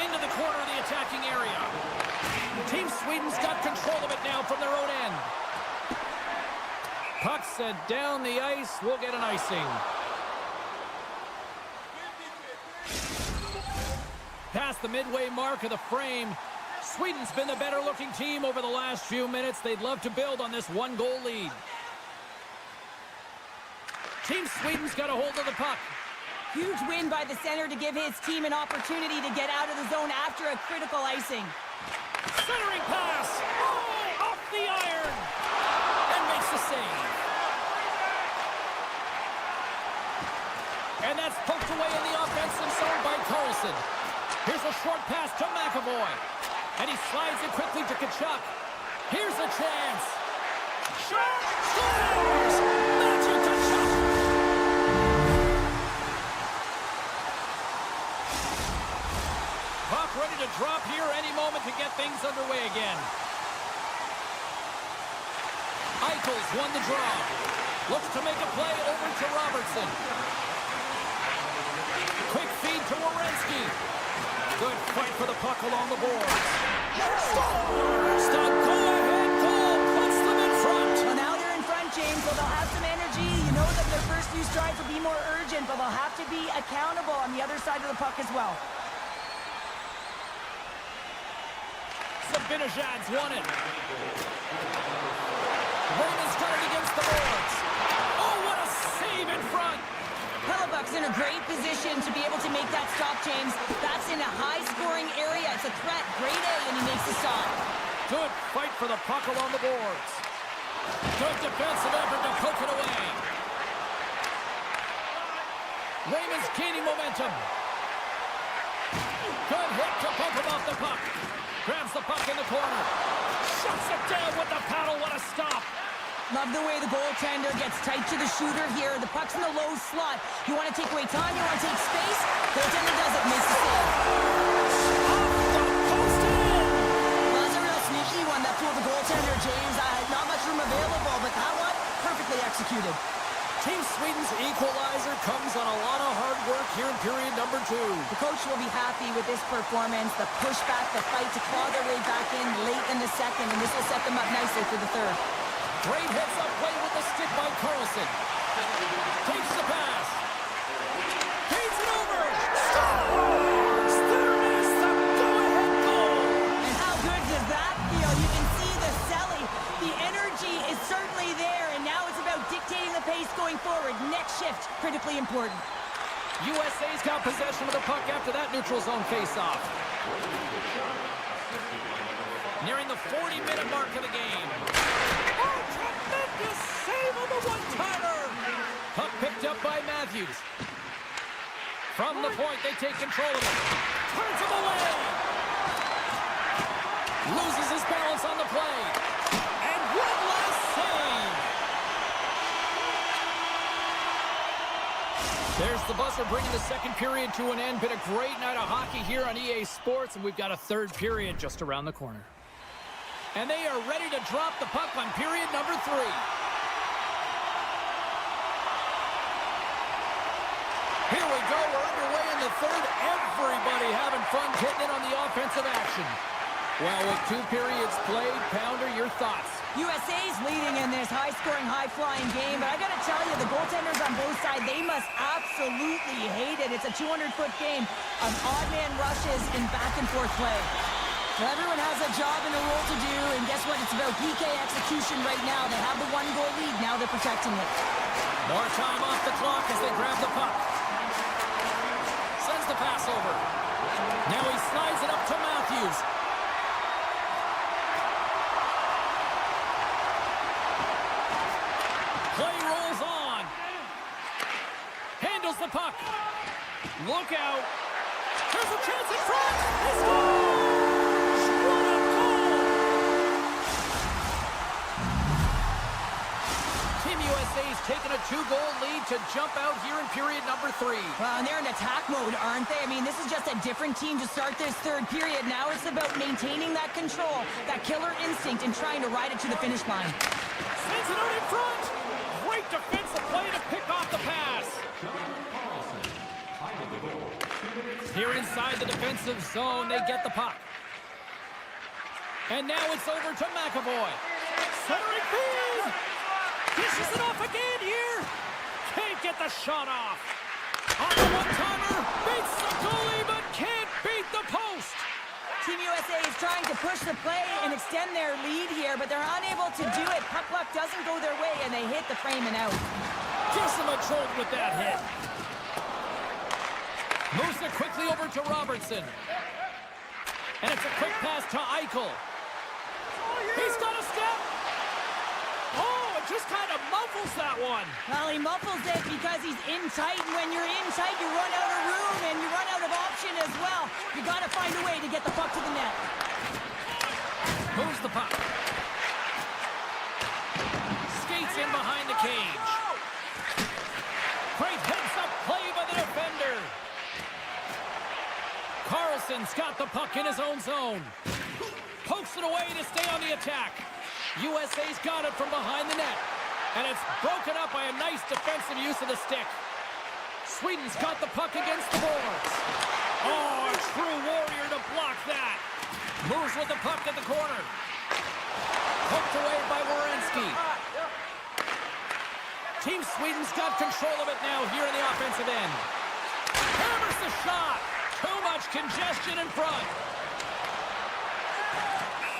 Into the corner of the attacking area. Team Sweden's got control of it now from their own end. Puck set down the ice. We'll get an icing. Past the midway mark of the frame. Sweden's been the better looking team over the last few minutes. They'd love to build on this 1-goal lead. Team Sweden's got a hold of the puck.
Huge win by the center to give his team an opportunity to get out of the zone after a critical icing.
Centering pass. Oh, off the iron. And makes the save. And that's poked away in the offensive zone by Carlson. Here's a short pass to McAvoy. And he slides it quickly to Tkachuk. Here's a chance. Shot! Scores! Matthew Tkachuk! Puck ready to drop here any moment to get things underway again. Eichel's won the draw. Looks to make a play over to Robertson. Quick feed to Werenski. Good fight for the puck along the boards. Scores! The go-ahead goal puts them in front.
Well, now they're in front, James, so they'll have some energy. You know that their first few strides will be more urgent, but they'll have to be accountable on the other side of the puck as well.
Sabinajad's won it. Raymond's got it against the boards. Oh, what a save in front.
Hellebuck's in a great position to be able to make that stop, James. That's in a high-scoring area. It's a threat. Grade A, and he makes the stop.
Good fight for the puck along the boards. Good defensive effort to poke it away. Raymond's gaining momentum. Good hit to bump him off the puck. Grabs the puck in the corner. Shuts it down with the paddle. What a stop.
Love the way the goaltender gets tight to the shooter here. The puck's in the low slot. You want to take away time, you want to take space. Goaltender does it, makes the save.
Off the post in.
Well, that's a real sneaky one. That fooled the goaltender, James. Not much room available, but that one, perfectly executed.
Team Sweden's equalizer comes on a lot of hard work here in period number 2.
The coach will be happy with this performance. The pushback, the fight to claw their way back in late in the second, and this will set them up nicely for the third.
Great heads-up play with the stick by Carlson. Takes the pass. Feeds it over. Scores! There is the go-ahead goal.
And how good does that feel? You can see the selling. The energy is certainly there, and now it's about dictating the pace going forward. Next shift, critically important.
USA's got possession of the puck after that neutral zone faceoff. Nearing the 40-minute mark of the game. Oh, tremendous save on the one-timer! Puck picked up by Matthews. From the point, they take control of it. Turns him away. Loses his balance on the play. And one last save. There's the buzzer bringing the second period to an end. Been a great night of hockey here on EA Sports, and we've got a third period just around the corner. And they are ready to drop the puck on period number 3. Here we go. We're underway in the third. Everybody having fun getting in on the offensive action. Well, with 2 periods played, Pounder, your thoughts?
USA's leading in this high-scoring, high-flying game, but I got to tell you, the goaltenders on both sides, they must absolutely hate it. It's a 200-foot game of odd-man rushes and back-and-forth play. So everyone has a job and a role to do, and guess what? It's about PK execution right now. They have the 1-goal lead. Now they're protecting it.
More time off the clock as they grab the puck. Sends the pass over. Now he slides it up to Matthews. Play rolls on. Handles the puck. Look out. There's a chance in front. He scores! What a goal! Team USA's taken a 2-goal lead to jump out here in period number 3.
Well, and they're in attack mode, aren't they? I mean, this is just a different team to start this third period. Now it's about maintaining that control, that killer instinct, and trying to ride it to the finish line.
Sends it out in front. Great defensive play to pick off the pass. Here inside the defensive zone, they get the puck. And now it's over to McAvoy. Centering feed. Dishes it off again here. Can't get the shot off. On the one-timer. Beats the goalie, but can't beat the post.
Team USA is trying to push the play and extend their lead here, but they're unable to do it. Puck luck doesn't go their way, and they hit the frame and out.
Gives them a jolt with that hit. Moves it quickly over to Robertson. And it's a quick pass to Eichel. He's got a step. Oh, it just kind of muffles that one.
Well, he muffles it because he's in tight, and when you're in tight, you run out of room, and you run out of option as well. You got to find a way to get the puck to the net.
Moves the puck. Skates in behind the cage. Great heads-up play by the defender. Carlson's got the puck in his own zone. Pokes it away to stay on the attack. USA's got it from behind the net. And it's broken up by a nice defensive use of the stick. Sweden's got the puck against the boards. Oh, a true warrior to block that. Moves with the puck at the corner. Poked away by Werenski. Team Sweden's got control of it now here in the offensive end. Hammers the shot. Too much congestion in front.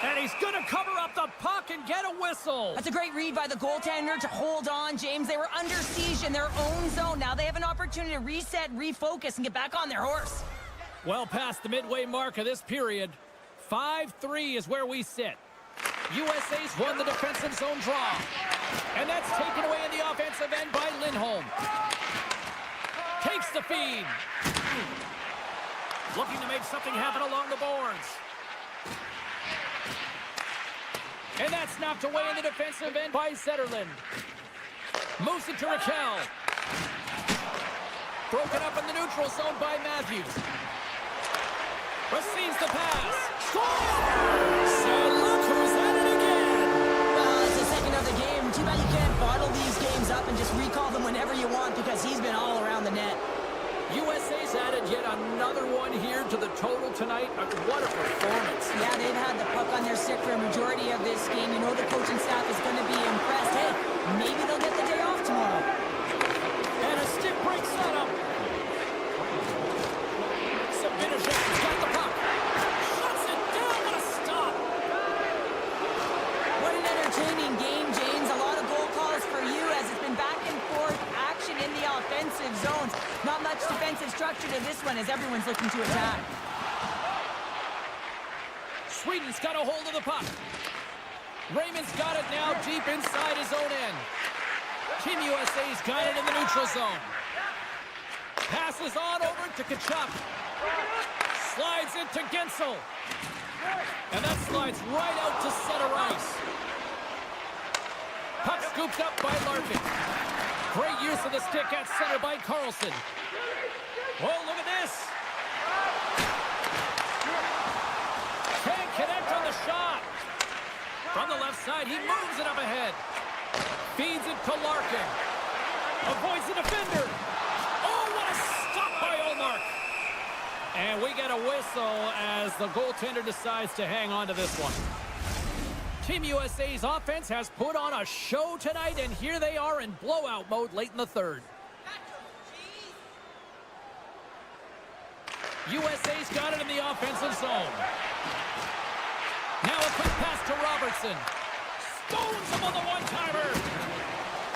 And he's going to cover up the puck and get a whistle.
That's a great read by the goaltender to hold on, James. They were under siege in their own zone. Now they have an opportunity to reset, refocus, and get back on their horse.
Well past the midway mark of this period. 5-3 is where we sit. USA's won the defensive zone draw. And that's taken away in the offensive end by Lindholm. Takes the feed. Looking to make something happen along the boards. And that's knocked away in the defensive end by Zetterlund. Moves it to Raquel. Broken up in the neutral zone by Matthews. Receives the pass. Scores! And look who's at it again.
Well, it's the second of the game. Too bad you can't bottle these games up and just recall them whenever you want because he's been all around the net.
USA's added yet another one here to the total tonight. What a performance.
Yeah, they've had the puck on their stick for a majority of this game. You know the coaching staff is going to be impressed. Hey, maybe they'll get the day off tomorrow.
And a stick break setup. Sabinishev's got the puck. Shuts it down. What a stop.
What an entertaining game, James. A lot of goal calls for you as it's been back and forth action in the offensive zones. Not much defense defensive structure to this one as everyone's looking to attack.
Sweden's got a hold of the puck. Raymond's got it now deep inside his own end. Team USA's got it in the neutral zone. Passes on over to Kachuk. Slides it to Gensel. And that slides right out to center ice. Puck scooped up by Larkin. Great use of the stick at center by Carlson. Oh, look at this. Can't connect on the shot. From the left side, he moves it up ahead. Feeds it to Larkin. Avoids the defender. Oh, what a stop by Olmark. And we get a whistle as the goaltender decides to hang on to this one. Team USA's offense has put on a show tonight, and here they are in blowout mode late in the third. USA's got it in the offensive zone. Now a quick pass to Robertson. Stones him on the one-timer.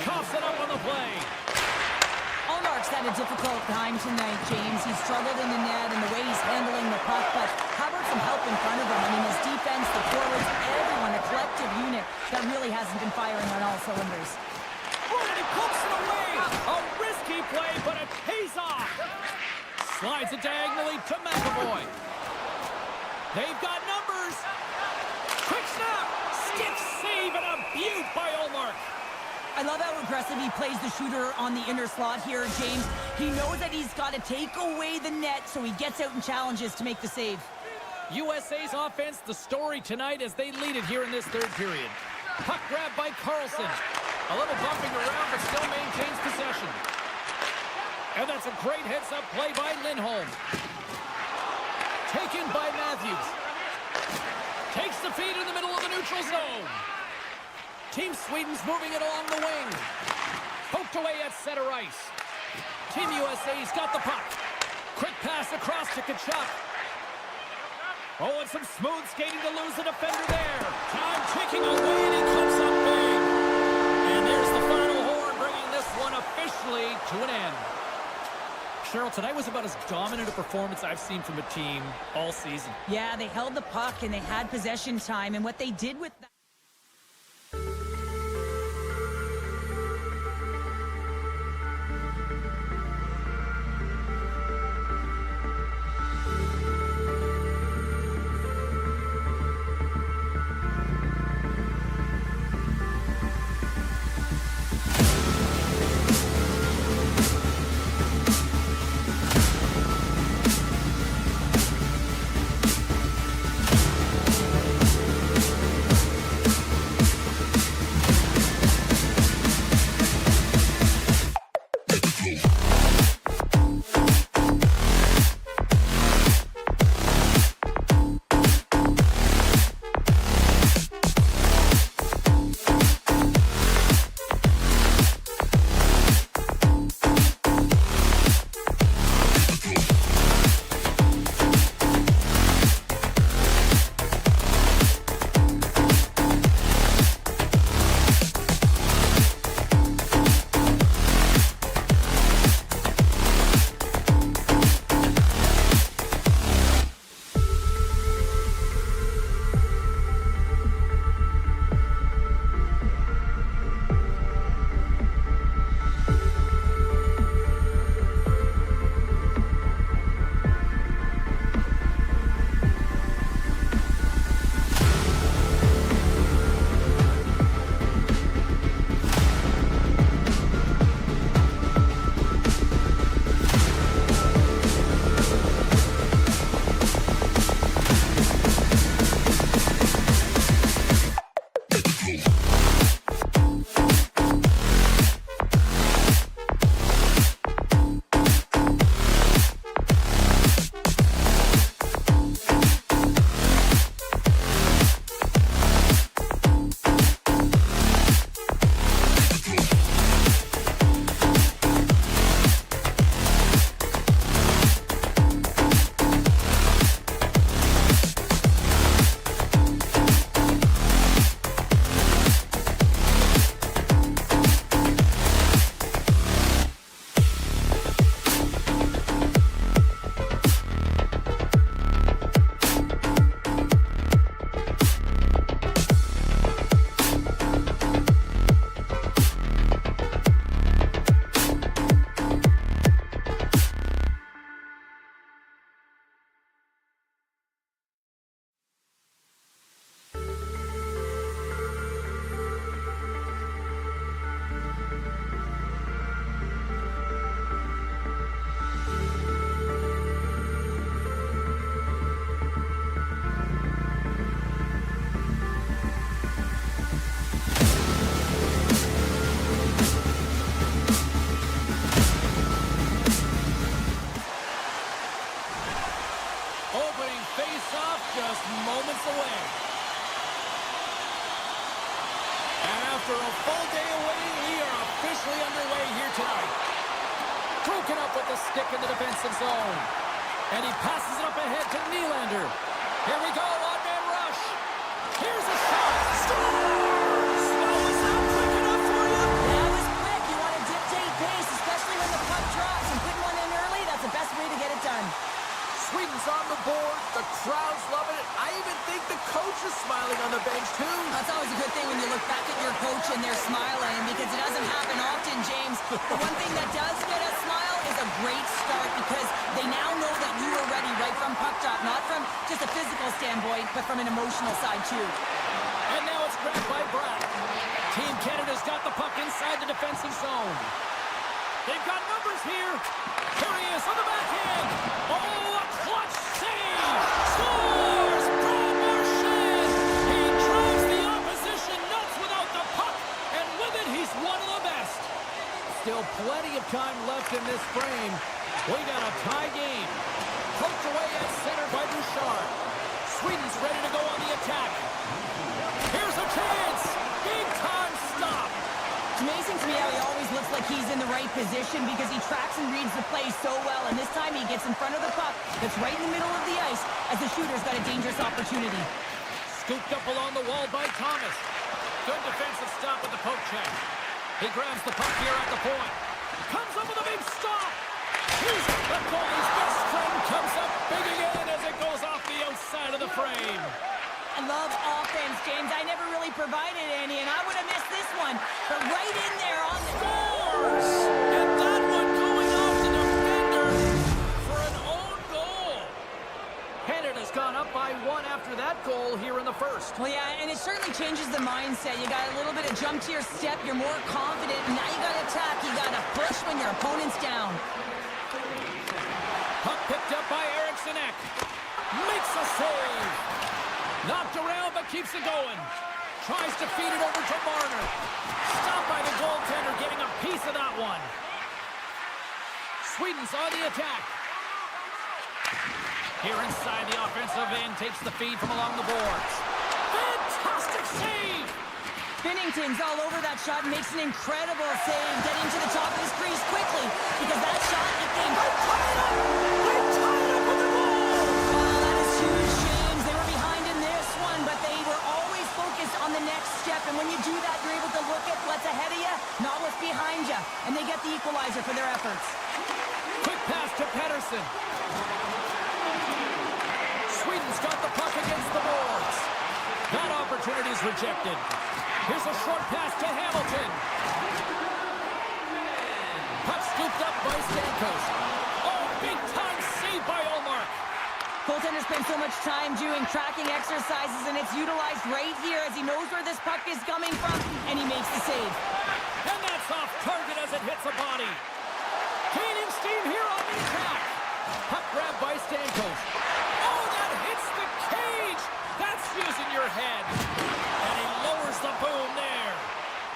Coughs it up on the play.
Allmark's had a difficult time tonight, James. He's struggled in the net and the way he's handling the puck, but how about some help in front of him? I mean, his defense, the forwards, everyone, a collective unit that really hasn't been firing on all cylinders.
Oh, and he pokes it away. A risky play, but it pays off. Slides it diagonally to McAvoy. They've got numbers. Quick snap. Stiff save and a beaut by Olmark.
I love how aggressive he plays the shooter on the inner slot here, James. He knows that he's got to take away the net, so he gets out and challenges to make the save.
USA's offense, the story tonight as they lead it here in this third period. Puck grab by Carlson. A little bumping around, but still maintains possession. And that's a great heads-up play by Lindholm. Taken by Matthews. Takes the feed in the middle of the neutral zone. Team Sweden's moving it along the wing. Poked away at center ice. Team USA's got the puck. Quick pass across to Kachuk. Oh, and some smooth skating to lose the defender there. Time ticking away, and he comes up big. And there's the final horn, bringing this one officially to an end. Cheryl, tonight was about as dominant a performance I've seen from a team all season.
Yeah, they held the puck and they had possession time, and what they did with that.
After a full day away, we are officially underway here tonight. Broken up with the stick in the defensive zone. And he passes it up ahead to Nylander. Here we go, on-man rush. Here's a shot. Scores! Oh, was that quick enough for you?
That was quick. You want to dictate pace, especially when the puck drops. And putting one in early, that's the best way to get it done.
Sweden's on the board. The crowd's loving it. I even think the coach is smiling on the bench, too.
That's always a good thing when you look back at your coach and they're smiling, because it doesn't happen often, James. The one thing that does get a smile is a great start, because they now know that you are ready right from puck drop, not from just a physical standpoint, but from an emotional side, too.
And now it's grabbed by Brown. Team Canada's got the puck inside the defensive zone. They've got numbers here. Here he is on the backhand. Oh, a clutch save. Scores! Brad Marchand. He drives the opposition nuts without the puck. And with it, he's one of the best. Still plenty of time left in this frame. We got a tie game. Poked away at center by Bouchard. Sweden's ready to go on the attack. Here's a chance. Big time stop.
It's amazing to me how he always looks like he's in the right position, because he tracks and reads the play so well, and this time he gets in front of the puck that's right in the middle of the ice as the shooter's got a dangerous opportunity.
Scooped up along the wall by Thomas. Good defensive stop with the poke check. He grabs the puck here at the point. Comes up with a big stop. He's the goalie's best friend, comes up big again as it goes off the outside of the frame.
I love offense, James. I never really provided any, and I would have missed this one. But right in there on the...
Scores! And that one going off the defender for an own goal. Canada's gone up by one after that goal here in the first.
Well, yeah, and it certainly changes the mindset. You got a little bit of jump to your step. You're more confident, and now you got to attack. You got to push when your opponent's down.
Puck picked up by Eriksson Ek. Makes a save. Knocked around, but keeps it going. Tries to feed it over to Marner. Stopped by the goaltender, getting a piece of that one. Sweden's on the attack. Here inside the offensive end, takes the feed from along the boards. Fantastic save!
Binnington's all over that shot and makes an incredible save, getting to the top of his crease quickly, because that shot, it came...
They tied up! They tied up with the goal!
Oh, that is huge, James. They were behind in this one, but they were always focused on the next step, and when you do that, you're able to look at what's ahead of you, not what's behind you, and they get the equalizer for their efforts.
Quick pass to Pettersson. Sweden's got the puck against the boards. That opportunity is rejected. Here's a short pass to Hamilton. Puck scooped up by Stamkos. Oh, big time save by Ullmark.
Goaltender spends so much time doing tracking exercises, and it's utilized right here as he knows where this puck is coming from, and he makes the save.
And that's off target as it hits a body. Gaining steam here on the attack. Puck grabbed by Stamkos. Oh, that hits the cage. That's using your head. And he lowers the boom there.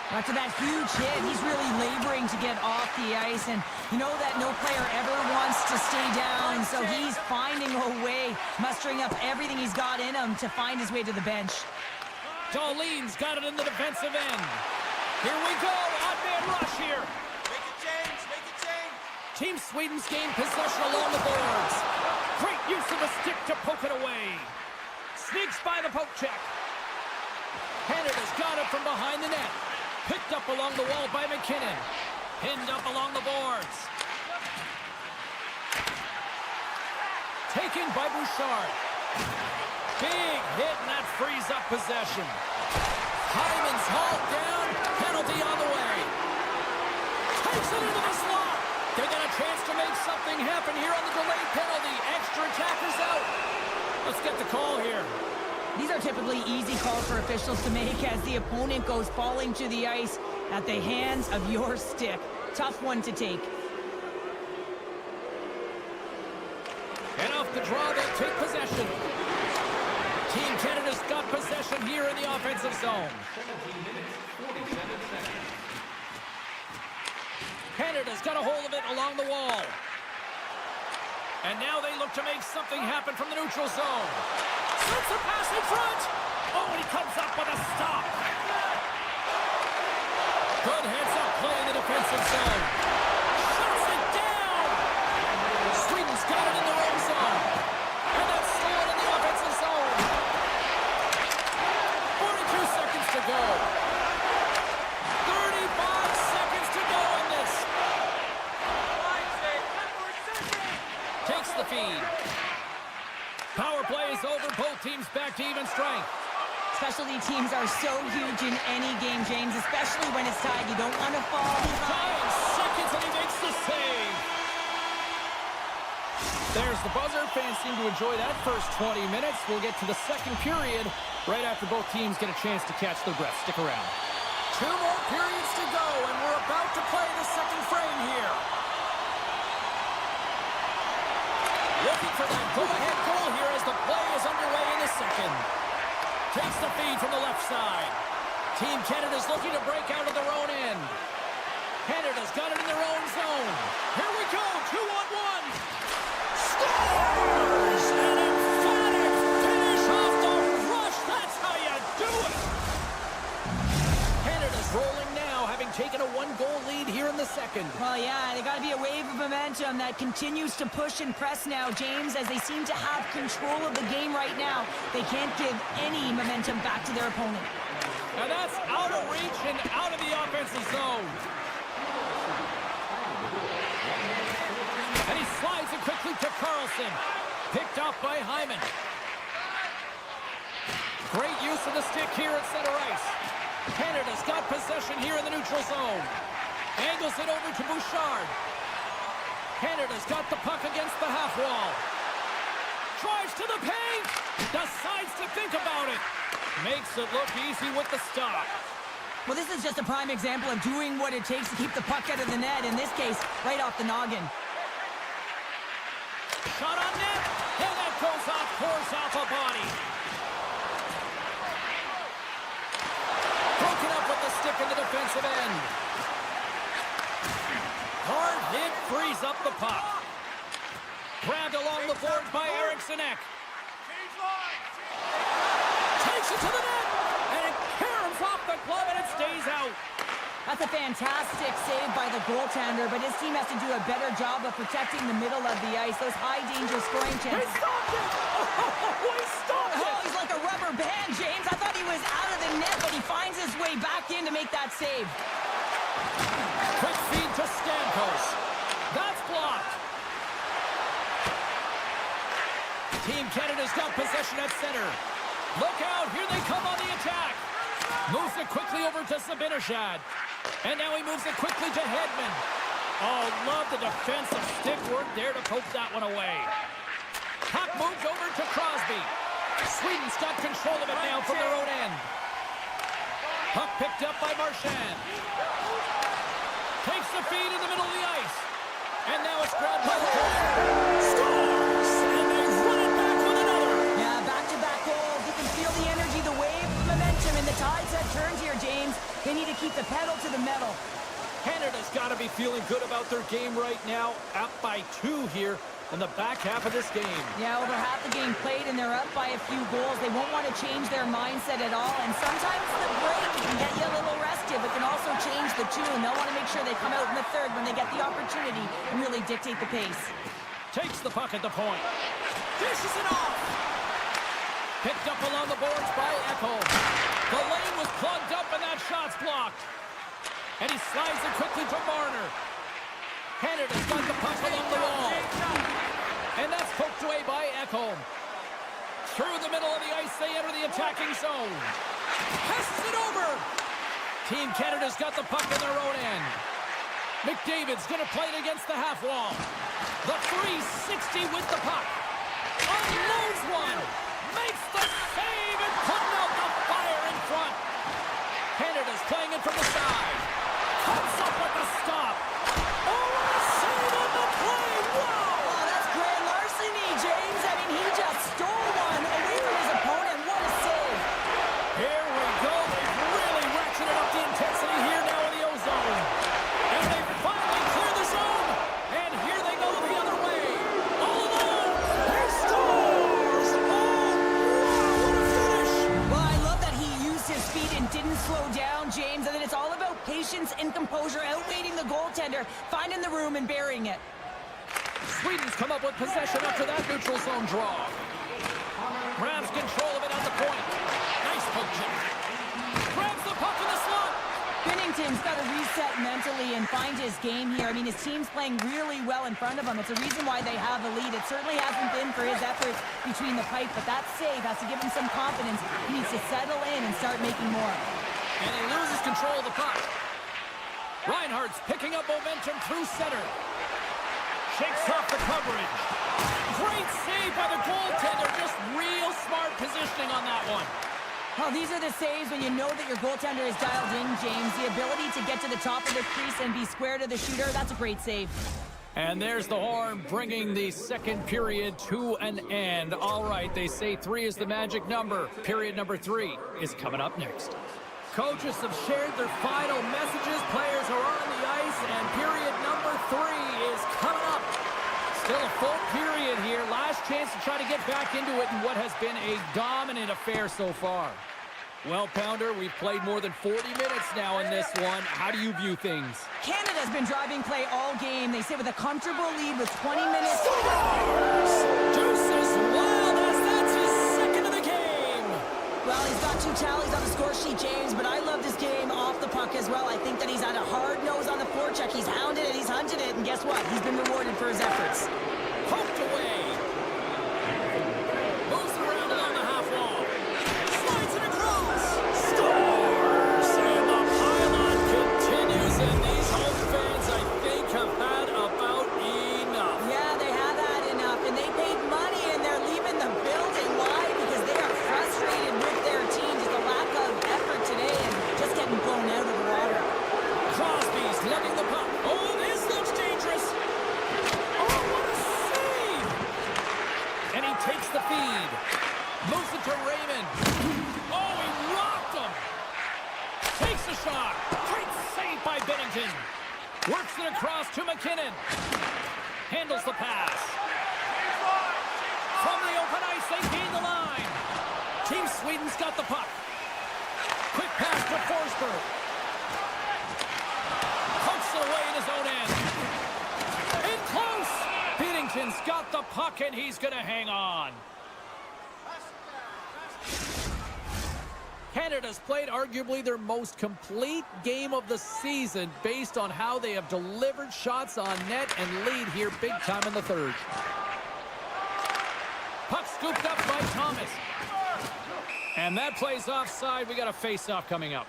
After that huge hit, he's really laboring to get off the ice, and you know that no player ever wants to stay down, so he's finding a way, mustering up everything he's got in him to find his way to the bench.
Dahlin's got it in the defensive end. Here we go, odd-man rush here.
Make it change, make it change.
Team Sweden's gained possession along the boards. Great use of the stick to poke it away. Sneaks by the poke check. Canada's got it from behind the net. Picked up along the wall by McKinnon. Pinned up along the boards. Taken by Bouchard. Big hit, and that frees up possession. Hyman's hauled down. Penalty on the way. Takes it into the slot. They got a chance to make something happen here on the delayed penalty. Extra attackers out. Let's get the call here.
These are typically easy calls for officials to make as the opponent goes falling to the ice at the hands of your stick. Tough one to take.
And off the draw, they'll take possession. Team Canada's got possession here in the offensive zone. Canada's got a hold of it along the wall. And now they look to make something happen from the neutral zone. Sends a pass in front. Oh, and he comes up with a stop. Good heads-up play in the defensive zone. Shuts it down. Sweden's got it in their own zone. And that's stolen in the offensive zone. 42 seconds to go. 35 seconds to go in this. Takes the feed. Power play is over. Both teams back to even strength.
Specialty teams are so huge in any game, James, especially when it's tied. You don't want to fall behind.
5 seconds and he makes the save. There's the buzzer. Fans seem to enjoy that first 20 minutes. We'll get to the second period right after both teams get a chance to catch their breath. Stick around. 2 more periods to go, and we're about to play the second frame here. Looking for that go-ahead goal here as the play is underway in the second. Takes the feed from the left side. Team Canada's looking to break out of their own end. Canada's got it in their own zone. Here we go, 2-on-1. Scores! An emphatic finish off the rush. That's how you do it. Canada's rolling now, having taken a 1-goal lead here in the second.
Well, yeah, they got to be a wave of momentum that continues to push and press now, James, as they seem to have control of the game right now. They can't give any momentum back to their opponent.
And that's out of reach and out of the offensive zone. And he slides it quickly to Carlson. Picked off by Hyman. Great use of the stick here at center ice. Canada's got possession here in the neutral zone. Angles it over to Bouchard. Canada's got the puck against the half wall. Drives to the paint. Decides to think about it. Makes it look easy with the stop.
Well, this is just a prime example of doing what it takes to keep the puck out of the net. In this case, right off the noggin.
Shot on net. And that goes off, pours off a body. Broken up with the stick in the defensive end. Hard hit frees up the puck. Grabbed along the boards by Eriksson Ek. Takes it to the net. And it caroms off the glove and it stays out.
That's a fantastic save by the goaltender, but his team has to do a better job of protecting the middle of the ice. Those high-danger scoring
He
chances.
stopped it. Oh, he stopped
Oh,
it.
he's like a rubber band, James. I thought he was out of the net, but he finds his way back in to make that save.
Quick feed to Stamkos. That's blocked. Team Canada's got possession at center. Look out, here they come on the attack. Moves it quickly over to Zibanejad. And now he moves it quickly to Hedman. Oh, love the defensive stick work there to poke that one away. Puck moved over to Crosby. Sweden's got control of it now from their own end. Puck picked up by Marchand. Takes the feed in the middle of the ice. And now it's grabbed by the Scores! And they run it back with another.
Yeah, back-to-back goals. You can feel the energy, the wave, the momentum, and the tides have turned here, James. They need to keep the pedal to the metal.
Canada's got to be feeling good about their game right now. Up by 2 here in the back half of this game.
Yeah, over half the game played, and they're up by a few goals. They won't want to change their mindset at all. And sometimes the break can get you a little rested, but can also change the tune. They'll want to make sure they come out in the third when they get the opportunity and really dictate the pace.
Takes the puck at the point. Dishes it off. Picked up along the boards by Ekholm. The lane was plugged up and that shot's blocked. And he slides it quickly to Marner. Canada's got the puck along the wall. And that's poked away by Ekholm. Through the middle of the ice, they enter the attacking zone. Passes it over. Team Canada's got the puck in their own end. McDavid's going to play it against the half wall. The 360 with the puck. Unloads one. Makes the save and putting out the fire in front. Canada's playing it from the side. Comes up with the stop. Oh, a save on the play. Wow.
Oh, that's grand larceny, James. I mean, he just stole one away from his opponent. What a save.
Here we go. They've really ratcheted up the intensity here now in the O-zone. And they finally clear the zone. And here they go the other way. All alone. He scores. Oh, wow, what a finish.
Well, I love that he used his feet and didn't slow down, James. And then it's all about patience and composure outweighing the goaltender, finding the room and burying it.
Sweden's come up with possession after that neutral zone draw. Grabs control of it at the point. Nice poke check. Grabs the puck in the slot.
Binnington's got to reset mentally and find his game here. I mean, his team's playing really well in front of him. It's a reason why they have a lead. It certainly hasn't been for his efforts between the pipe, but that save has to give him some confidence. He needs to settle in and start making more.
And he loses control of the puck. Reinhardt's picking up momentum through center. Shakes off the coverage. Great save by the goaltender. Just real smart positioning on that one.
Well, these are the saves when you know that your goaltender is dialed in, James. The ability to get to the top of the crease and be square to the shooter, that's a great save.
And there's the horn, bringing the second period to an end. All right, they say 3 is the magic number. Period number 3 is coming up next. Coaches have shared their final messages. Players are on the ice, and period number 3 is coming up. Still a full period here. Last chance to try to get back into it in what has been a dominant affair so far. Well, Pounder, we've played more than 40 minutes now in this one. How do you view things?
Canada's been driving play all game. They sit with a comfortable lead with 20 minutes.
Deuces wild as that's his second of the game.
Well, he's got 2 tallies on the score sheet, James, but I love this game off the puck as well. I think that he's had a hard nose on the forecheck. He's hounded it, he's hunted it, and guess what? He's been rewarded for his efforts.
Poked away. Moves around along the half wall. Slides it across. Scores! And the pylon continues, and these home fans, I think, have had about enough.
Yeah, they have had enough, and they paid money, and they're leaving the building. Why? Because they are frustrated with their team. Just a lack of effort today and just getting blown out of the water.
Crosby's lugging the puck. Oh, this looks dangerous. Oh, what a save! And he takes the feed. Moves it to Raymond. Oh, he rocked him. Takes a shot. Great save by Binnington. Works it across to McKinnon. Handles the pass. From the open ice, they gain the line. Team Sweden's got the puck. Quick pass to Forsberg. Pokes it away in his own end. In close. Binnington's got the puck, and he's going to hang on. Canada's played arguably their most complete game of the season based on how they have delivered shots on net and lead here big time in the third. Puck scooped up by Thomas. And that plays offside. We got a face-off coming up.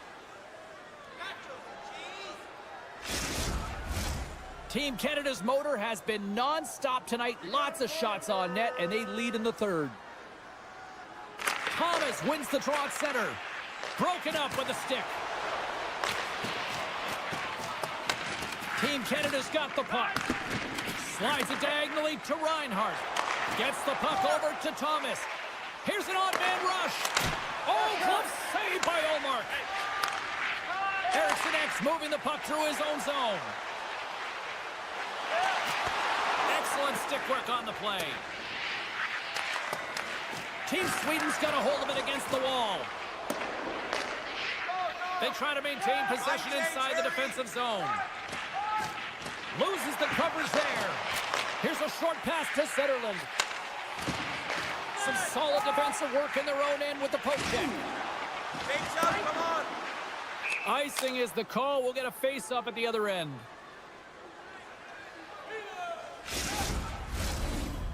Team Canada's motor has been non-stop tonight. Lots of shots on net, and they lead in the third. Thomas wins the draw at center. Broken up with a stick. Team Canada's got the puck. Slides it diagonally to Reinhardt. Gets the puck over to Thomas. Here's an odd man rush. Oh, glove saved by Olmark. Eriksson X moving the puck through his own zone. Excellent stick work on the play. Team Sweden's got a hold of it against the wall. They try to maintain possession inside the defensive zone. Loses the coverage there. Here's a short pass to Zetterlund. Some solid defensive work in their own end with the poke check.
Face up, come on.
Icing is the call. We'll get a face-up at the other end.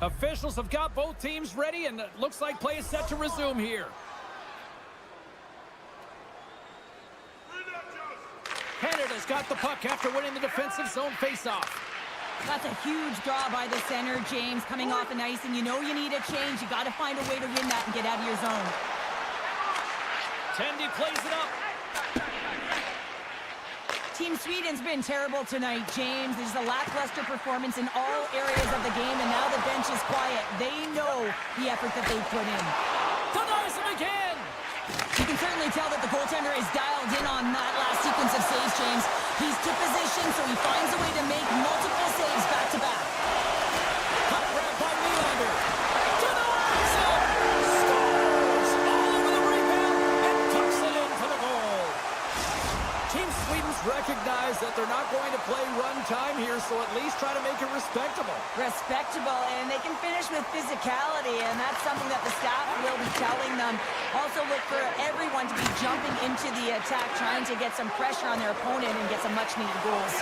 Officials have got both teams ready, and it looks like play is set to resume here. Canada's got the puck after winning the defensive zone face-off.
That's a huge draw by the center, James, coming off an ice, and you know you need a change. You got to find a way to win that and get out of your zone.
Tendy plays it up.
Team Sweden's been terrible tonight, James. There's a lackluster performance in all areas of the game, and now the bench is quiet. They know the effort that they've put in.
Denies him again.
You can certainly tell that the goaltender is dialed in on that last sequence of saves, James. He's to position, so he finds a way to make multiple saves back-to-back.
Puck grab by Nylander. Denies him. Scores all over the rebound and tucks it into the goal. Team Sweden's recognized that they're not going to play run time here, so at least try to make it respectable.
Respectable, and they can finish with physicality, and that's something that the staff will be telling them. Also look for everyone to be jumping into the attack, trying to get some pressure on their opponent and get some much-needed goals.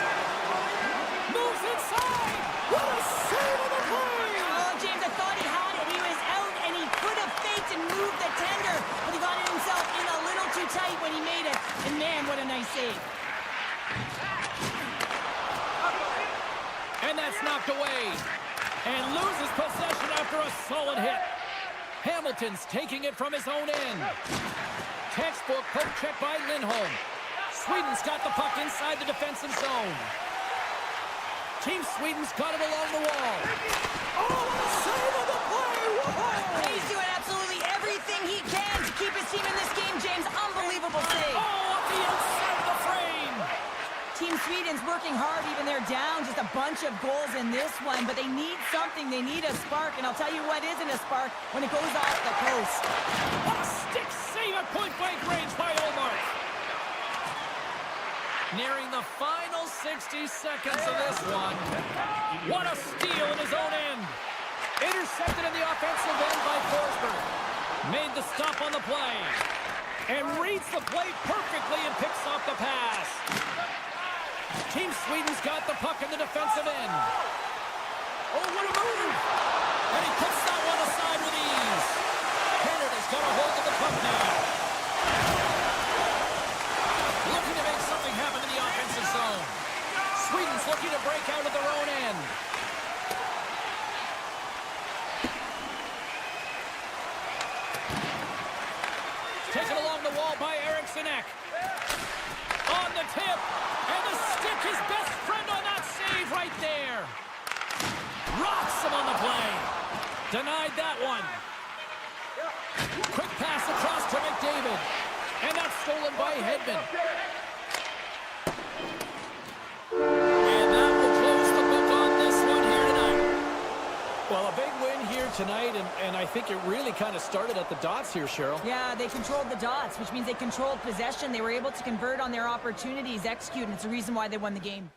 Moves inside! What a save on the play!
Oh, James, I thought he had it. He was out, and he could have faked and moved the tender, but he got it himself in a little too tight when he made it. And man, what a nice save.
And that's knocked away. And loses possession after a solid hit. Hamilton's taking it from his own end. Textbook poke check by Lindholm. Sweden's got the puck inside the defensive zone. Team Sweden's got it along the wall. Oh, what a save on the play! Whoa!
He's doing absolutely everything he can to keep his team in this game, James. Unbelievable save.
Oh, up the outside of the frame!
Team Sweden's working hard, even they're down just a bunch of goals in this one, but they need something. They need a spark, and I'll tell you what isn't a spark when it goes off the coast.
What a stick save at point-blank range by Omar. Nearing the final 60 seconds of this one. What a steal in his own end. Intercepted in the offensive end by Forsberg. Made the stop on the play. And reads the play perfectly and picks off the pass. Team Sweden's got the puck in the defensive end. Oh, what a move! And he puts that one aside with ease. Canada's got a hold of the puck now. Looking to make something happen in the offensive zone. Sweden's looking to break out of their own end. Taken along the wall by Eriksson Ek. On the tip. And the stick, his best friend on that save right there. Rocks him on the play. Denied that one. Quick pass across to McDavid. And that's stolen by Hedman. And that will close the book on this one here tonight. Well, a big win here tonight, and I think it really kind of started at the dots here, Cheryl.
Yeah, they controlled the dots, which means they controlled possession. They were able to convert on their opportunities, execute, and it's the reason why they won the game.